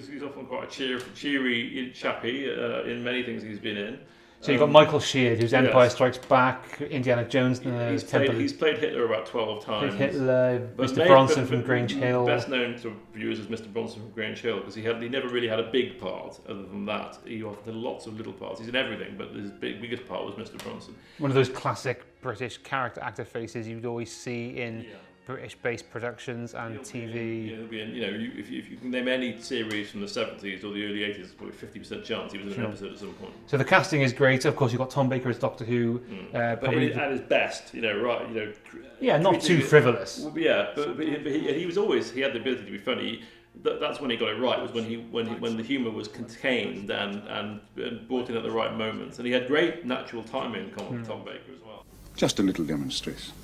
he's often quite a cheery chappy in many things he's been in. So you've got Michael Sheard, who's Empire Strikes Back, Indiana Jones, he's played Hitler about 12 times. Hitler, Mr. Bronson from Grange Hill. Best known to viewers as Mr. Bronson from Grange Hill, because he never really had a big part. Other than that, he often had lots of little parts. He's in everything, but his biggest part was Mr. Bronson. One of those classic British character actor faces you'd always see in British-based productions and TV. He'll be in, if you can name any series from the 70s or the early 80s, there's probably 50% chance he was in an episode at some point. So the casting is great. Of course, you've got Tom Baker as Doctor Who. But at his best, not too frivolous. Yeah, but he was always, he had the ability to be funny. That's when he got it right, was when the humour was contained and brought in at the right moments. And he had great natural timing, Tom Baker as well. Just a little demonstration.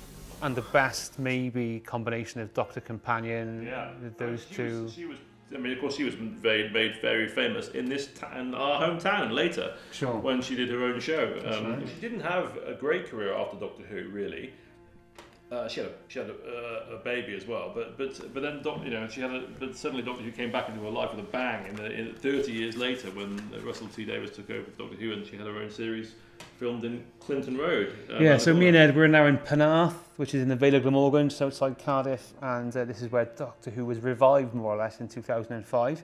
And the best maybe combination of Doctor Companion, those two. Of course, she was made very famous in our hometown later. Sure. When she did her own show. She didn't have a great career after Doctor Who, really. She had a baby as well, but then but suddenly Doctor Who came back into her life with a bang in 30 years later when Russell T Davies took over Doctor Who, and she had her own series filmed in Clinton Road. So me and Ed, we're now in Penarth, which is in the Vale of Glamorgan, just outside Cardiff, and this is where Doctor Who was revived more or less in 2005.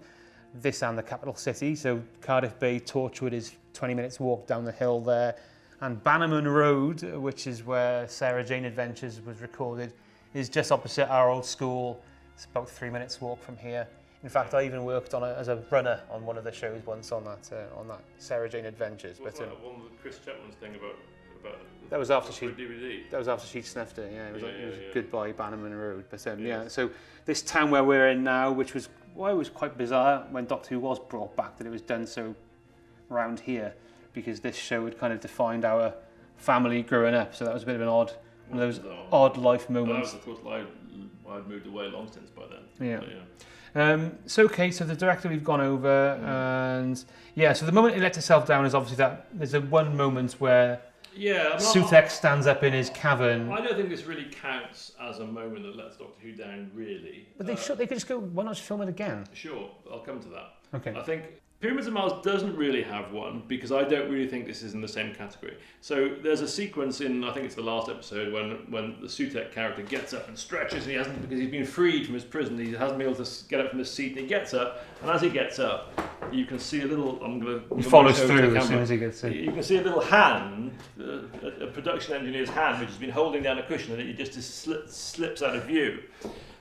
This and the capital city, so Cardiff Bay, Torchwood is 20 minutes walk down the hill there, and Bannerman Road, which is where Sarah Jane Adventures was recorded, is just opposite our old school. It's about 3 minutes walk from here. In fact, I even worked as a runner on one of the shows once on that Sarah Jane Adventures. One of the Chris Chapman's thing about that was after she DVD. That was after she'd snuffed it. Yeah, it was Goodbye Bannerman Road. But so this town where we're in now, which was quite bizarre when Doctor Who was brought back, that it was done so round here, because this show had kind of defined our family growing up. So that was a bit of one of those odd life moments. Of course, I'd moved away long since by then. So the director we've gone over, and so the moment it lets itself down is obviously that there's one moment where Sutekh stands up in his cavern. I don't think this really counts as a moment that lets Doctor Who down, really. But they could just go, why not just film it again? Sure, I'll come to that. Okay. I think Pyramids of Mars doesn't really have one, because I don't really think this is in the same category. So there's a sequence in, I think it's the last episode, when the Sutekh character gets up and stretches, and because he's been freed from his prison, he hasn't been able to get up from his seat, and he gets up, and as he gets up, you can see a little, he follows through as soon as he gets in. You can see a little hand, a production engineer's hand, which has been holding down a cushion, and it just slips out of view.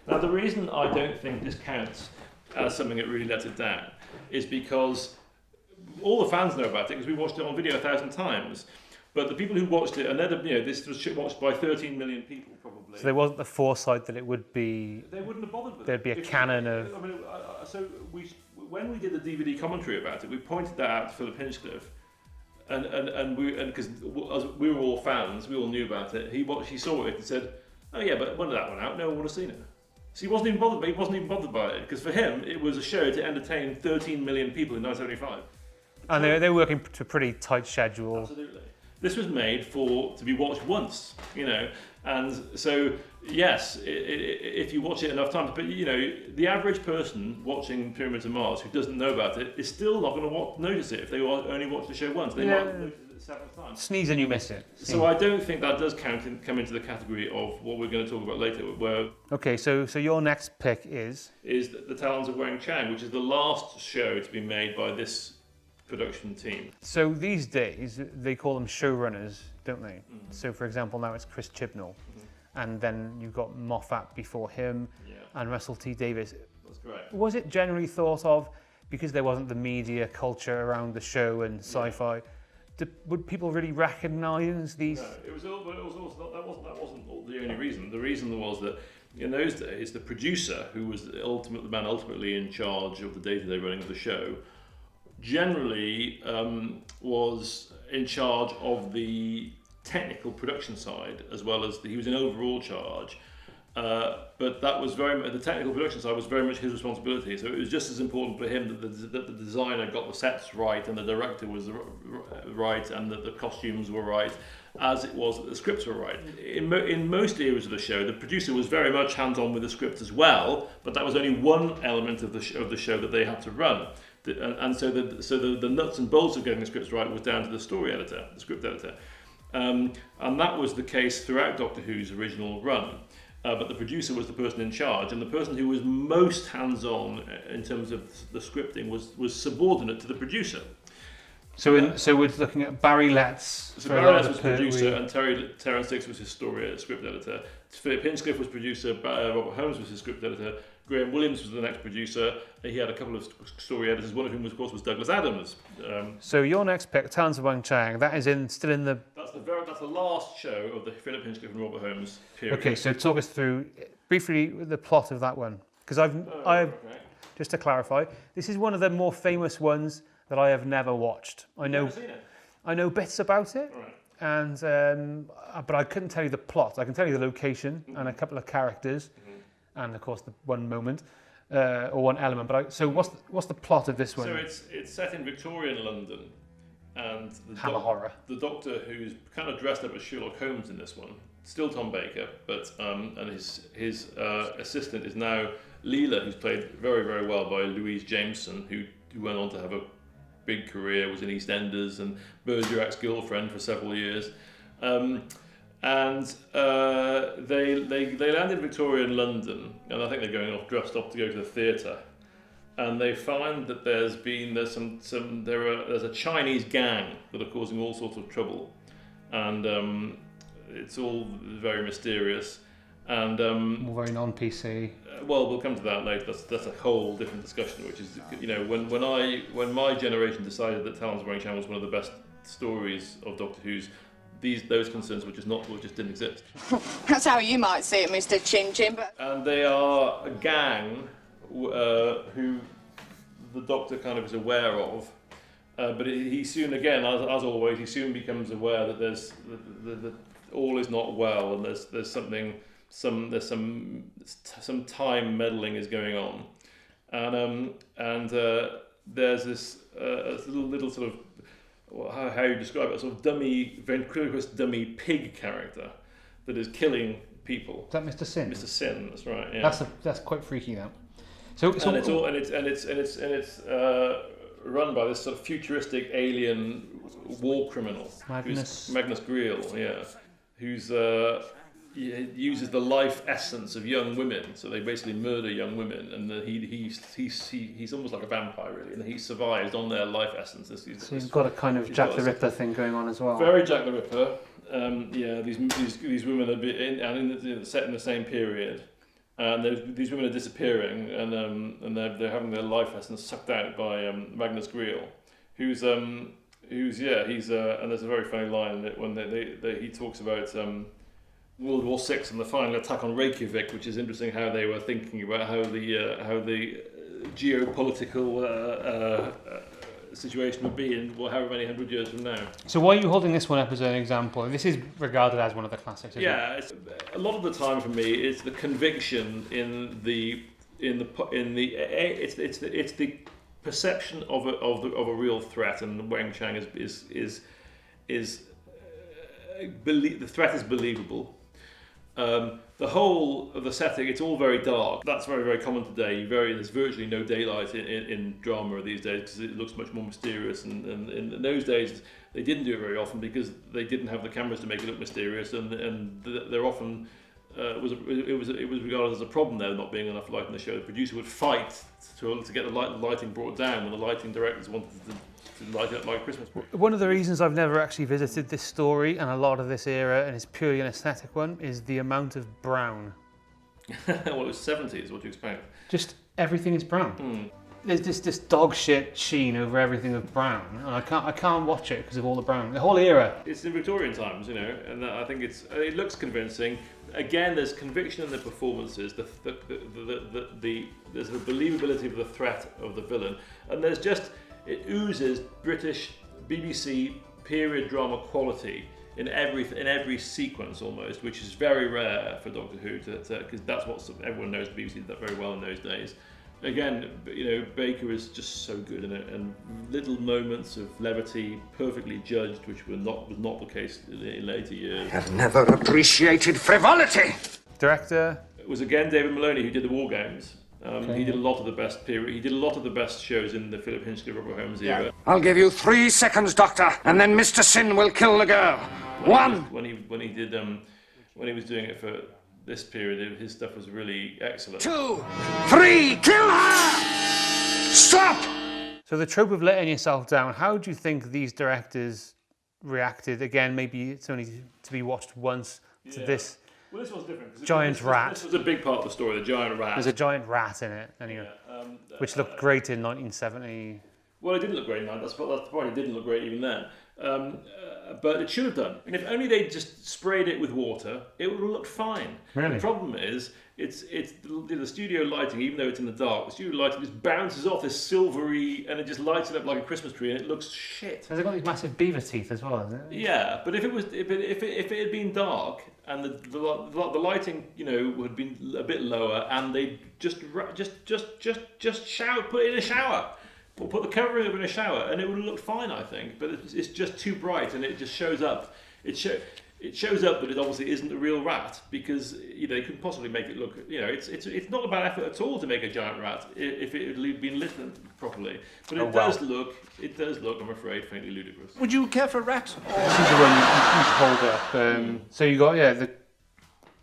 Now, the reason I don't think this counts as something that really lets it down is because all the fans know about it, because we watched it on video 1,000 times. But the people who watched it, and this was watched by 13 million people probably. So there wasn't the foresight that it would be. They wouldn't have bothered with there'd it. There'd be a canon of. When we did the DVD commentary about it, we pointed that out to Philip Hinchcliffe, and because we were all fans, we all knew about it. He saw it and said, "Oh yeah, but when did that one out? No one would have seen it." So he wasn't even bothered by it, because for him it was a show to entertain 13 million people in 1975. And they were working to a pretty tight schedule. Absolutely. This was made to be watched once, and so yes, if you watch it enough times, but the average person watching Pyramids of Mars who doesn't know about it is still not going to notice it if they only watch the show once. They might notice it 7 times. Sneeze and you miss it. So I don't think that does come into the category of what we're going to talk about later. Okay, so your next pick is The Talons of Wang Chang, which is the last show to be made by this production team. So these days they call them showrunners, don't they? Mm-hmm. So for example, now it's Chris Chibnall, and then you've got Moffat before him, and Russell T Davies. That's correct. Was it generally thought of, because there wasn't the media culture around the show and sci-fi, would people really recognise these? No, it was also that wasn't the only reason. The reason was that in those days, the producer, who was the man ultimately in charge of the day-to-day running of the show, generally was in charge of the technical production side, as well as he was in overall charge. But that was the technical production side was very much his responsibility. So it was just as important for him that the designer got the sets right and the director was right and that the costumes were right, as it was that the scripts were right. In most eras of the show, the producer was very much hands-on with the script as well, but that was only one element of the show that they had to run. And so the nuts and bolts of getting the scripts right was down to the story editor, the script editor. And that was the case throughout Doctor Who's original run. But the producer was the person in charge, and the person who was most hands-on in terms of the scripting was subordinate to the producer. So we're looking at Barry Letts. So Barry Letts was producer, and Terence Dix was his script editor. Philip Hinchcliffe was producer, Robert Holmes was his script editor, Graham Williams was the next producer. He had a couple of story editors, one of whom, of course, was Douglas Adams. So your next pick, Talons of Wang Chang, that is still in the... That's the last show of the Philip Hinchcliffe and Robert Holmes period. Okay, so talk us through briefly the plot of that one. Because I've just to clarify, this is one of the more famous ones that I have never watched. Never seen it? I know bits about it, right. And but I couldn't tell you the plot. I can tell you the location and a couple of characters, and of course the one moment or one element. But so what's the plot of this one? So it's set in Victorian London, and horror. The Doctor, who's kind of dressed up as Sherlock Holmes in this one, still Tom Baker, but and his assistant is now Leela, who's played very, very well by Louise Jameson, who went on to have a big career, was in EastEnders and Bergerac's girlfriend for several years. They land in Victorian London, and I think they're going off dressed up to go to the theatre. And they find that there's a Chinese gang that are causing all sorts of trouble, and it's all very mysterious. And very non-PC. Well, we'll come to that later. That's a whole different discussion. Which is, when my generation decided that Talons of Wang Chang was one of the best stories of Doctor Who's, those concerns were just didn't exist. That's how you might see it, Mr. Chin Chin. But... And they are a gang who the Doctor kind of is aware of, but he soon, again, as always, he soon becomes aware that there's all is not well, and there's some time meddling is going on, and there's this little sort of how you describe it, a sort of dummy, ventriloquist dummy pig character that is killing people. Is that Mr. Sin? Mr. Sin, that's right. Yeah. That's quite freaky. That. It's run by this sort of futuristic alien war criminal, Magnus Greel, who's uses the life essence of young women. So they basically murder young women, and he's almost like a vampire, really, and he survives on their life essence. So you've got a kind of Jack the Ripper thing going on as well. Very Jack the Ripper. These women are set in the same period, and these women are disappearing, and they're having their life essence sucked out by Magnus Greel, he's and there's a very funny line in it when he talks about World War VI and the final attack on Reykjavik, which is interesting how they were thinking about how the geopolitical situation would be in however many 100 years from now. So why are you holding this one up as an example? This is regarded as one of the classics, isn't it? A lot of the time for me, it's the conviction in the perception of a real threat, and Wang Chang is the threat is believable. The whole of the setting, it's all very dark. That's very, very common today. There's virtually no daylight in drama these days because it looks much more mysterious. And in those days, they didn't do it very often because they didn't have the cameras to make it look mysterious. And they're often it was regarded as a problem there not being enough light in the show. The producer would fight to get the lighting brought down when the lighting directors wanted to light it up like a Christmas tree. One of the reasons I've never actually visited this story and a lot of this era, and it's purely an aesthetic one, is the amount of brown. Well, it was 70s, what do you expect? Just everything is brown. There's this dog shit sheen over everything of brown, and I can't watch it because of all the brown. The whole era. It's in Victorian times, and I think it looks convincing. again, there's conviction in the performances. There's the believability of the threat of the villain, and it oozes British BBC period drama quality in every sequence almost, which is very rare for Doctor Who, because that's what everyone knows. The BBC did that very well in those days. Again, Baker is just so good in it, and little moments of levity, perfectly judged, which was not the case in later years. I've never appreciated frivolity. Director? It was again David Maloney who did the War Games. He did a lot of the best period. He did a lot of the best shows in the Philip Hinchley, Robert Holmes era. I'll give you 3 seconds, Doctor, and then Mr. Sin will kill the girl. When he was doing it for this period, his stuff was really excellent. 2, 3, kill her! Stop! So the trope of letting yourself down, how do you think these directors reacted? Again, maybe it's only to be watched once to this. Well, this one's different. Giant rat. This was a big part of the story, the giant rat. There's a giant rat in it, anyway, which looked great in 1970. Well, it didn't look great then. That's the point. It didn't look great even then. But it should have done. And if only they'd just sprayed it with water, it would have looked fine. Really? The problem is, it's the studio lighting, even though it's in the dark, the studio lighting just bounces off this silvery, and it just lights it up like a Christmas tree, and it looks shit. Has it got these massive beaver teeth as well, isn't it? Yeah, but if it had been dark and the lighting, had been a bit lower, and they just shower, put it in a shower. Or put the covering up in a shower, and it would have looked fine, I think. But it's just too bright, and it just shows up. It shows up that it obviously isn't a real rat, because they couldn't possibly make it look. It's not a bad effort at all to make a giant rat if it had been lit properly. But it does look. I'm afraid, faintly ludicrous. Would you care for a rat? This is the one you hold up. So you got the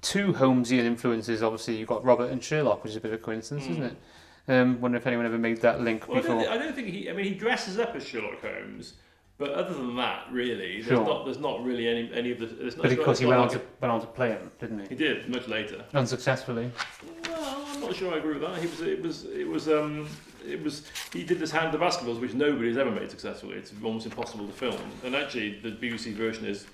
2 Holmesian influences. Obviously, you got Robert and Sherlock, which is a bit of a coincidence, isn't it? Wonder if anyone ever made that link before. I don't think he dresses up as Sherlock Holmes, but other than that, really, there's not really any of the. But of course, he went on to play him, didn't he? He did much later. Unsuccessfully. Well, I'm not sure I agree with that. He did this Hand of the Baskervilles, which nobody's ever made successfully. It's almost impossible to film, and actually, the BBC version is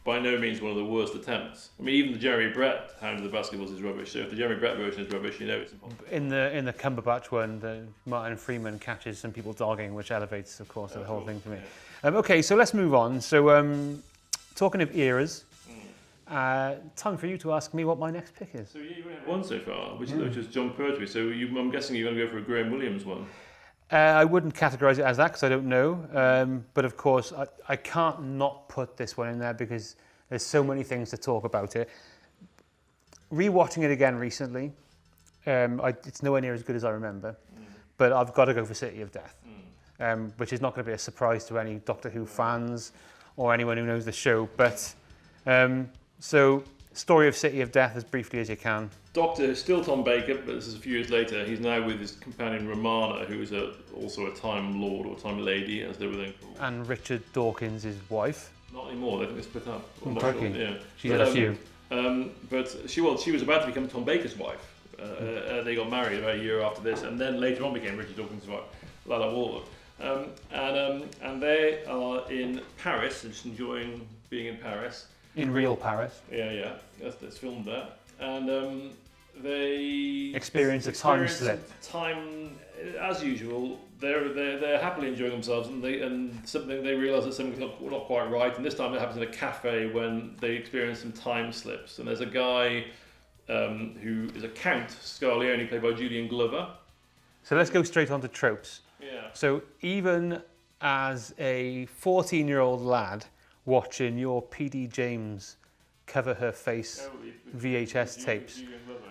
by no means one of the worst attempts. I mean, even the Jeremy Brett Hound of the Baskervilles is rubbish. So if the Jeremy Brett version is rubbish, it's impossible. In the Cumberbatch one, Martin Freeman catches some people dogging, which elevates, of course, the whole thing for me. Yeah. Okay, so let's move on. So, talking of eras, time for you to ask me what my next pick is. So you only have one so far, which is John Pertwee. So I'm guessing you're going to go for a Graham Williams one. I wouldn't categorise it as that because I don't know. But of course, I can't not put this one in there because there's so many things to talk about it. Rewatching it again recently, it's nowhere near as good as I remember. But I've got to go for City of Death, which is not going to be a surprise to any Doctor Who fans or anyone who knows the show. But so, story of City of Death as briefly as you can. Doctor, still Tom Baker, but this is a few years later. He's now with his companion Romana, who is also a Time Lord or Time Lady, as they were then called. And Richard Dawkins, his wife. Not anymore. They think they split up. Sure. Yeah. She's had a few. But she was about to become Tom Baker's wife. They got married about a year after this, and then later on became Richard Dawkins' wife, Lala Wallach. And they are in Paris, just enjoying being in Paris. In real Paris. Yeah. That's filmed there. And they experience a time slip. Time, as usual, they're happily enjoying themselves, and they realise that something's not quite right. And this time it happens in a cafe when they experience some time slips. And there's a guy who is a Count Scarlioni, played by Julian Glover. So let's go straight on to tropes. Yeah. So even as a 14-year-old lad watching your P.D. James cover her face VHS tapes,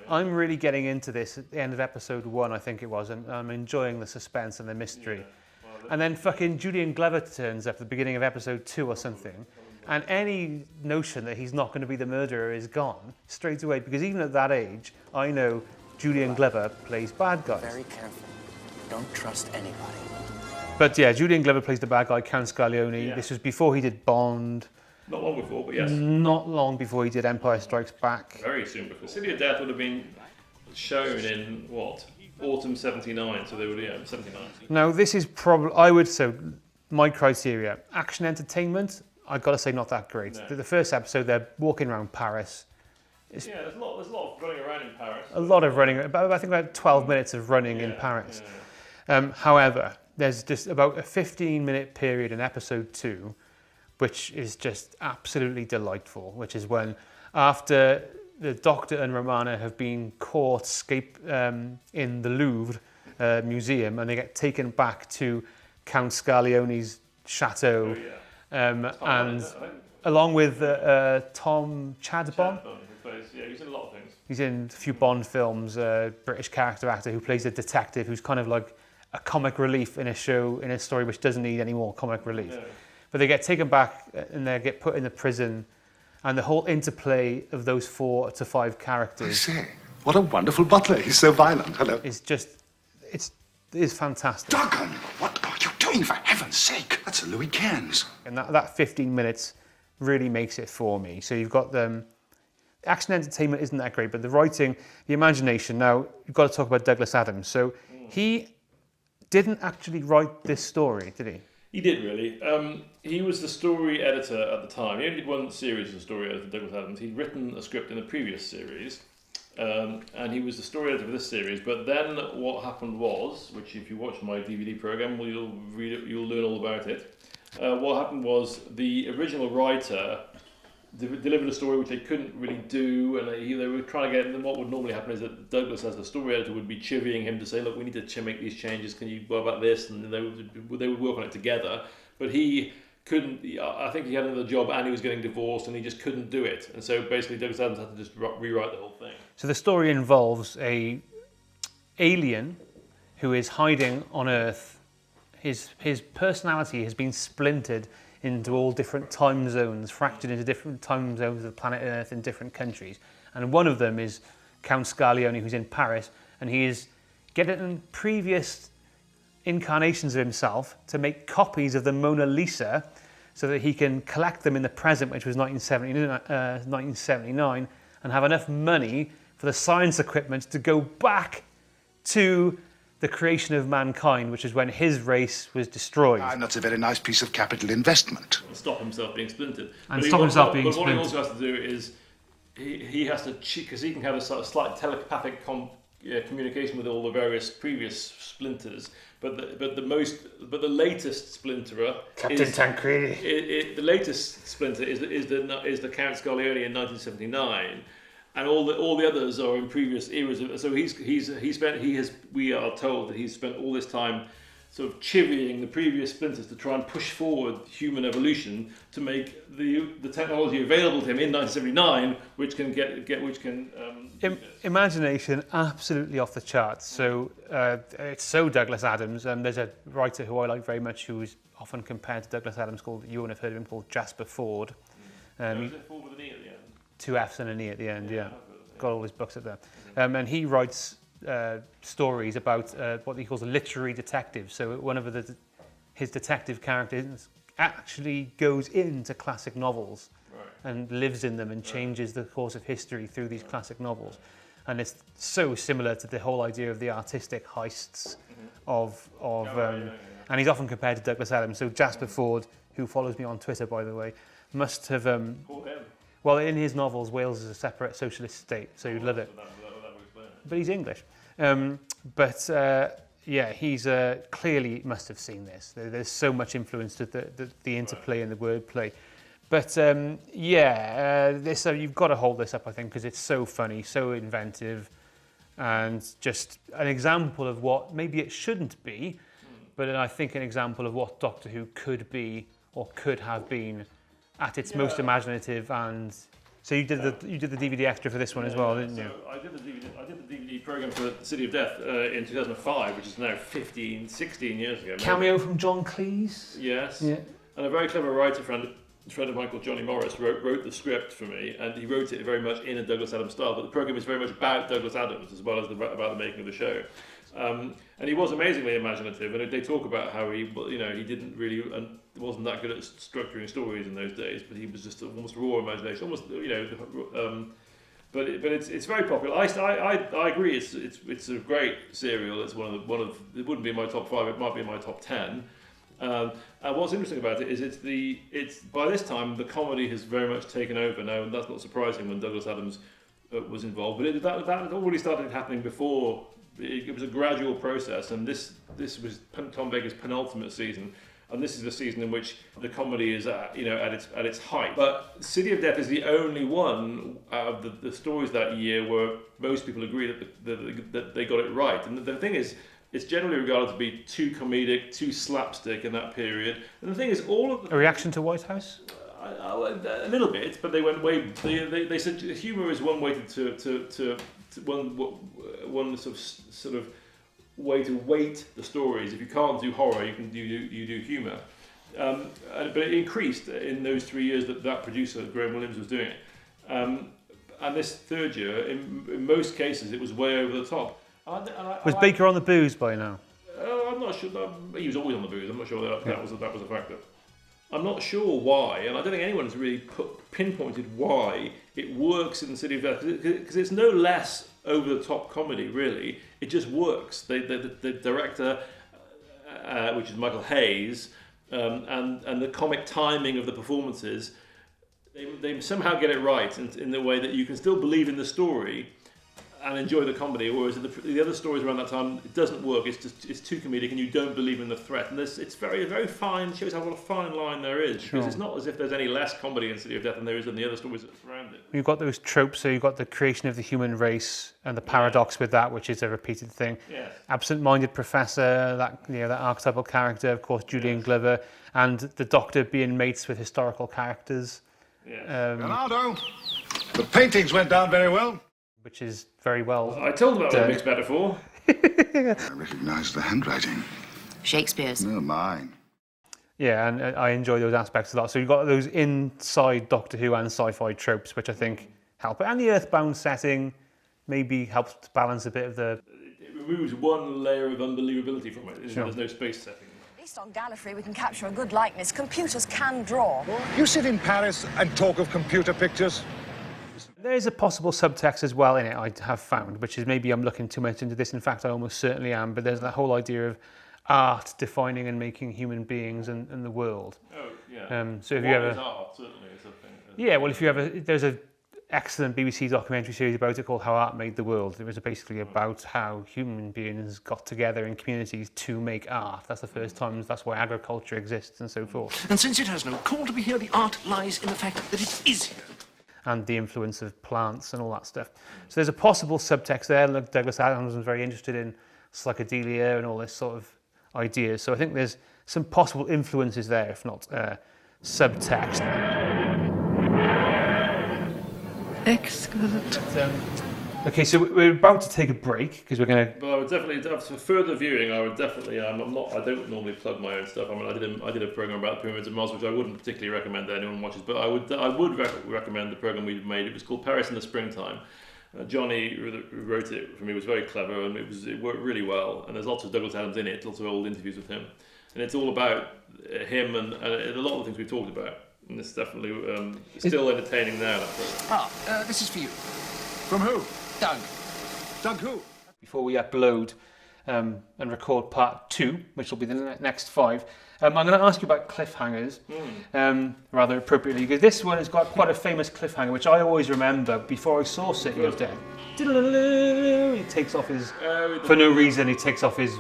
I'm really getting into this at the end of episode 1, I think it was, and I'm enjoying the suspense and the mystery. Yeah. And then fucking Julian Glover turns up at the beginning of episode 2 or something, and any notion that he's not going to be the murderer is gone straight away, because even at that age, I know Julian Glover plays bad guys. Very careful. Don't trust anybody. But yeah, Julian Glover plays the bad guy, Count Scarlioni. Yeah. This was before he did Bond. Not long before, but yes. Not long before he did Empire Strikes Back. Very soon before. City of Death would have been shown in, autumn 79, so they would, 79. Now, this is probably, my criteria. Action entertainment, I've got to say not that great. No. The first episode, they're walking around Paris. There's a lot of running around in Paris. A lot of running, I think about 12 minutes of running in Paris. However, there's just about a 15-minute period in episode 2, which is just absolutely delightful, which is when, after the Doctor and Romana have been caught in the Louvre museum, and they get taken back to Count Scarleone's chateau, and along with Tom Chadbourne. He's in a lot of things. He's in a few Bond films, British character actor who plays a detective who's kind of like a comic relief in a story which doesn't need any more comic relief. No. But they get taken back and they get put in the prison, and the whole interplay of those 4 to 5 characters. I say, what a wonderful butler. He's so violent. Hello. It's fantastic. Duggan, what are you doing, for heaven's sake? That's a Louis Cairns. And that 15 minutes really makes it for me. So you've got the action entertainment isn't that great, but the writing, the imagination. Now, you've got to talk about Douglas Adams. So he didn't actually write this story, did he? He did, really. He was the story editor at the time. He only did one series as a story editor, Douglas Adams. He'd written a script in the previous series, and he was the story editor for this series. But then what happened was, which if you watch my DVD program, you'll learn all about it. What happened was the original writer delivered a story which they couldn't really do, and they were trying to get. And what would normally happen is that Douglas, as the story editor, would be chivying him to say, "Look, we need to make these changes. Can you work about this?" And they would work on it together. But he couldn't. I think he had another job, and he was getting divorced, and he just couldn't do it. And so basically, Douglas Adams had to just rewrite the whole thing. So the story involves a alien who is hiding on Earth. His personality has been splintered into all different time zones, fractured into different time zones of the planet Earth in different countries. And one of them is Count Scarleone, who's in Paris, and he is getting previous incarnations of himself to make copies of the Mona Lisa so that he can collect them in the present, which was 1979, and have enough money for the science equipment to go back to the creation of mankind, which is when his race was destroyed. And that's a very nice piece of capital investment. Stop himself being splintered. And stop himself being splintered. But what he also has to do is he has to cheat, because he can have a slight telepathic communication with all the various previous splinters. But the latest splinterer, Captain Tancredi. The latest splinter is the Count Scarleone in 1979. And all the others are in previous eras. So we are told that he's spent all this time sort of chivying the previous splinters to try and push forward human evolution to make the technology available to him in 1979, which can imagination absolutely off the charts. So it's so Douglas Adams. There's a writer who I like very much who is often compared to Douglas Adams you wouldn't have heard of him, called Jasper Fforde. Was it Ford with an E at the end? 2 F's and an E at the end, yeah. Got all his books up there. And he writes stories about what he calls a literary detective. So one of his detective characters actually goes into classic novels and lives in them and changes the course of history through these classic novels. And it's so similar to the whole idea of the artistic heists and he's often compared to Douglas Adams. So Jasper Fforde, who follows me on Twitter, by the way, must have... Well, in his novels, Wales is a separate socialist state, so you'd love it. But he's English. He's clearly must have seen this. There's so much influence to the interplay and the wordplay. But you've got to hold this up, I think, because it's so funny, so inventive, and just an example of what maybe it shouldn't be, but I think an example of what Doctor Who could be or could have been at its most imaginative. And so you did the DVD extra for this one as well, didn't you? I did the DVD program for City of Death in 2005, which is now 16 years ago. Maybe. Cameo from John Cleese. Yes. Yeah. And a very clever writer friend of mine called Johnny Morris wrote the script for me, and he wrote it very much in a Douglas Adams style. But the program is very much about Douglas Adams as well as about the making of the show. And he was amazingly imaginative, and they talk about how he didn't really wasn't that good at structuring stories in those days, but he was just almost raw imagination, but it's very popular. I agree. It's a great serial. It's one of it wouldn't be in my top 5. It might be in my top 10. And what's interesting about it is it's by this time the comedy has very much taken over now, and that's not surprising when Douglas Adams was involved, but that had already started happening before. It was a gradual process, and this was Tom Baker's penultimate season, and this is the season in which the comedy is at its height. But City of Death is the only one out of the stories that year where most people agree that they got it right. And the thing is, it's generally regarded to be too comedic, too slapstick in that period. And the thing is, all of the... A reaction to White House? A little bit, but they went way... They said humour is one way to one sort of way to weight the stories. If you can't do horror, you do humour. But it increased in those 3 years that producer, Graham Williams, was doing it. And this third year, in most cases, it was way over the top. Was Baker on the booze by now? I'm not sure. He was always on the booze. I'm not sure that was a factor. I'm not sure why, and I don't think anyone has really pinpointed why it works in the City of Death, because it's no less over-the-top comedy, really. It just works. The director, which is Michael Hayes, and the comic timing of the performances, they somehow get it right in the way that you can still believe in the story and enjoy the comedy, whereas the other stories around that time, it doesn't work. It's too comedic, and you don't believe in the threat. And it's very, very fine. Shows how what a fine line there is. Because it's not as if there's any less comedy in City of Death than there is in the other stories that surround it. You've got those tropes. So you've got the creation of the human race and the paradox with that, which is a repeated thing. Yes. Absent-minded professor, that archetypal character, of course, Julian Glover, and the Doctor being mates with historical characters. Yes. Leonardo, the paintings went down very well. Which is very well. I told them about a mixed metaphor. I recognise the handwriting. Shakespeare's. No, mine. Yeah, and I enjoy those aspects a lot. So you've got those inside Doctor Who and sci-fi tropes, which I think help. And the Earthbound setting maybe helps to balance a bit of the... It removes one layer of unbelievability from it. Sure. There's no space setting. At least on Gallifrey we can capture a good likeness. Computers can draw. You sit in Paris and talk of computer pictures. There's a possible subtext as well in it, I have found, which is maybe I'm looking too much into this. In fact, I almost certainly am. But there's that whole idea of art defining and making human beings and the world. Oh, yeah. So if you ever... art, certainly, is a thing. Yeah, well, if you ever... There's an excellent BBC documentary series about it called How Art Made the World. It was basically about how human beings got together in communities to make art. That's the first time, that's why agriculture exists and so forth. And since it has no call to be here, the art lies in the fact that it is here. And the influence of plants and all that stuff. So there's a possible subtext there. Look, Douglas Adams was very interested in psychedelia and all this sort of ideas. So I think there's some possible influences there, if not subtext. Excellent. Okay, so we're about to take a break because we're going to... But I would definitely, for further viewing, I would definitely, I don't normally plug my own stuff. I mean, I did a program about the Pyramids of Mars, which I wouldn't particularly recommend that anyone watches, but I would recommend the program we made. It was called Paris in the Springtime. Johnny, who wrote it for me, was very clever, and it worked really well. And there's lots of Douglas Adams in it, lots of old interviews with him. And it's all about him and a lot of the things we talked about. And it's definitely still entertaining now. This is for you. From who? Doug. Doug who? Before we upload and record part 2, which will be the next 5, I'm going to ask you about cliffhangers, rather appropriately, because this one has got quite a famous cliffhanger, which I always remember before I saw City of Death. He takes off his, for no reason, he takes off his,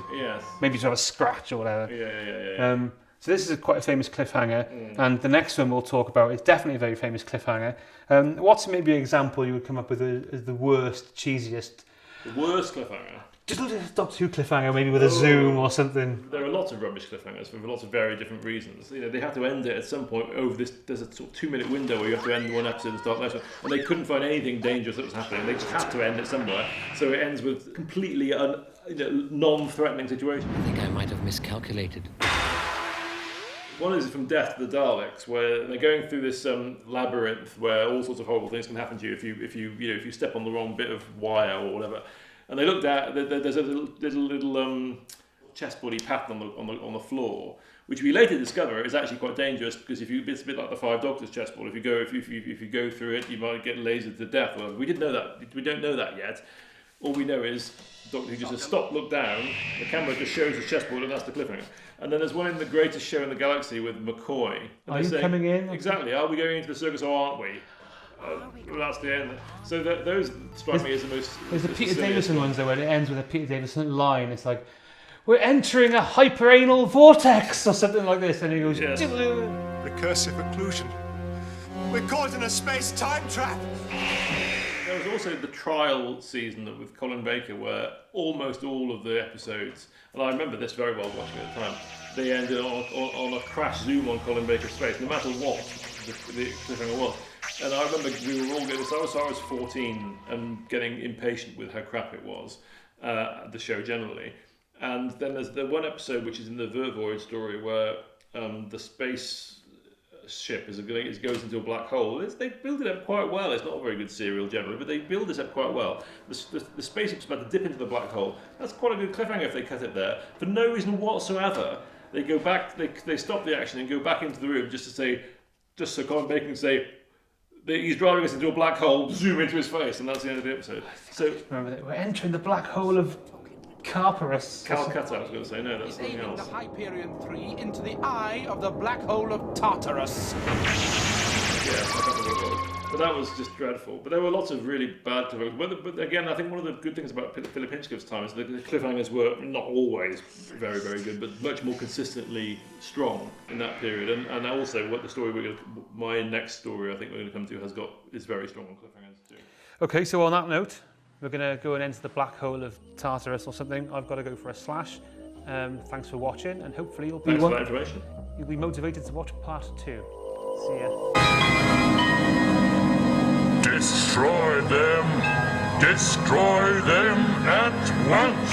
maybe to have a scratch or whatever. Yeah. So this is quite a famous cliffhanger, and the next one we'll talk about is definitely a very famous cliffhanger. What's maybe an example you would come up with as the worst, cheesiest? The worst cliffhanger? Just a little Doctor Who cliffhanger, maybe with a zoom or something. There are lots of rubbish cliffhangers for lots of very different reasons. They have to end it at some point over this. There's a sort of 2-minute window where you have to end one episode and start the next one, and they couldn't find anything dangerous that was happening. They just had to end it somewhere, so it ends with completely non-threatening situation. I think I might have miscalculated. One is from Death to the Daleks, where they're going through this labyrinth where all sorts of horrible things can happen to you if you step on the wrong bit of wire or whatever. And they looked at there's a little chessboardy pattern on the floor, which we later discover is actually quite dangerous because it's a bit like the Five Doctors chessboard. If you go through it, you might get lasered to death. Well, we didn't know that. We don't know that yet. All we know is Doctor Who just says stop, look down. The camera just shows the chessboard, and that's the cliffhanger. And then there's one in The Greatest Show in the Galaxy with McCoy. Are you coming in? Exactly. Are we going into the circus or aren't we? That's the end. So those strike me as the most. There's the Peter Davison ones though, where it ends with a Peter Davison line. It's like, we're entering a hyperanal vortex or something like this, and he goes, Recursive occlusion. We're caught in a space-time trap. There was also the trial season with Colin Baker, where almost all of the episodes, and I remember this very well watching at the time, they ended on a crash zoom on Colin Baker's face, no matter what the cliffhanger was. And I remember we were all getting, so I was 14 and getting impatient with how crap it was, the show generally. And then there's the one episode which is in the Vervoid story where the space ship goes into a black hole. They build it up quite well. It's not a very good serial generally, but they build this up quite well. The spaceship's about to dip into the black hole. That's quite a good cliffhanger if they cut it there. For no reason whatsoever, they go back, they stop the action and go back into the room just so Colin Bacon can say, he's driving us into a black hole, zoom into his face, and that's the end of the episode. So remember that we're entering the black hole of Carparus. Calcutta, I was going to say. No, that's something else. The Hyperion 3 into the eye of the black hole of Tartarus. Yeah, I can't remember what it was. But that was just dreadful. But there were lots of really bad cliffhangers. But again, I think one of the good things about Philip Hinchcliffe's time is that the cliffhangers were not always very, very good, but much more consistently strong in that period. And also, what the story my next story I think we're going to come to is very strong on cliffhangers too. Okay, so on that note, we're going to go and enter the black hole of Tartarus or something. I've got to go for a slash. Thanks for watching, and hopefully you'll be motivated to watch part 2. See ya. Destroy them at once!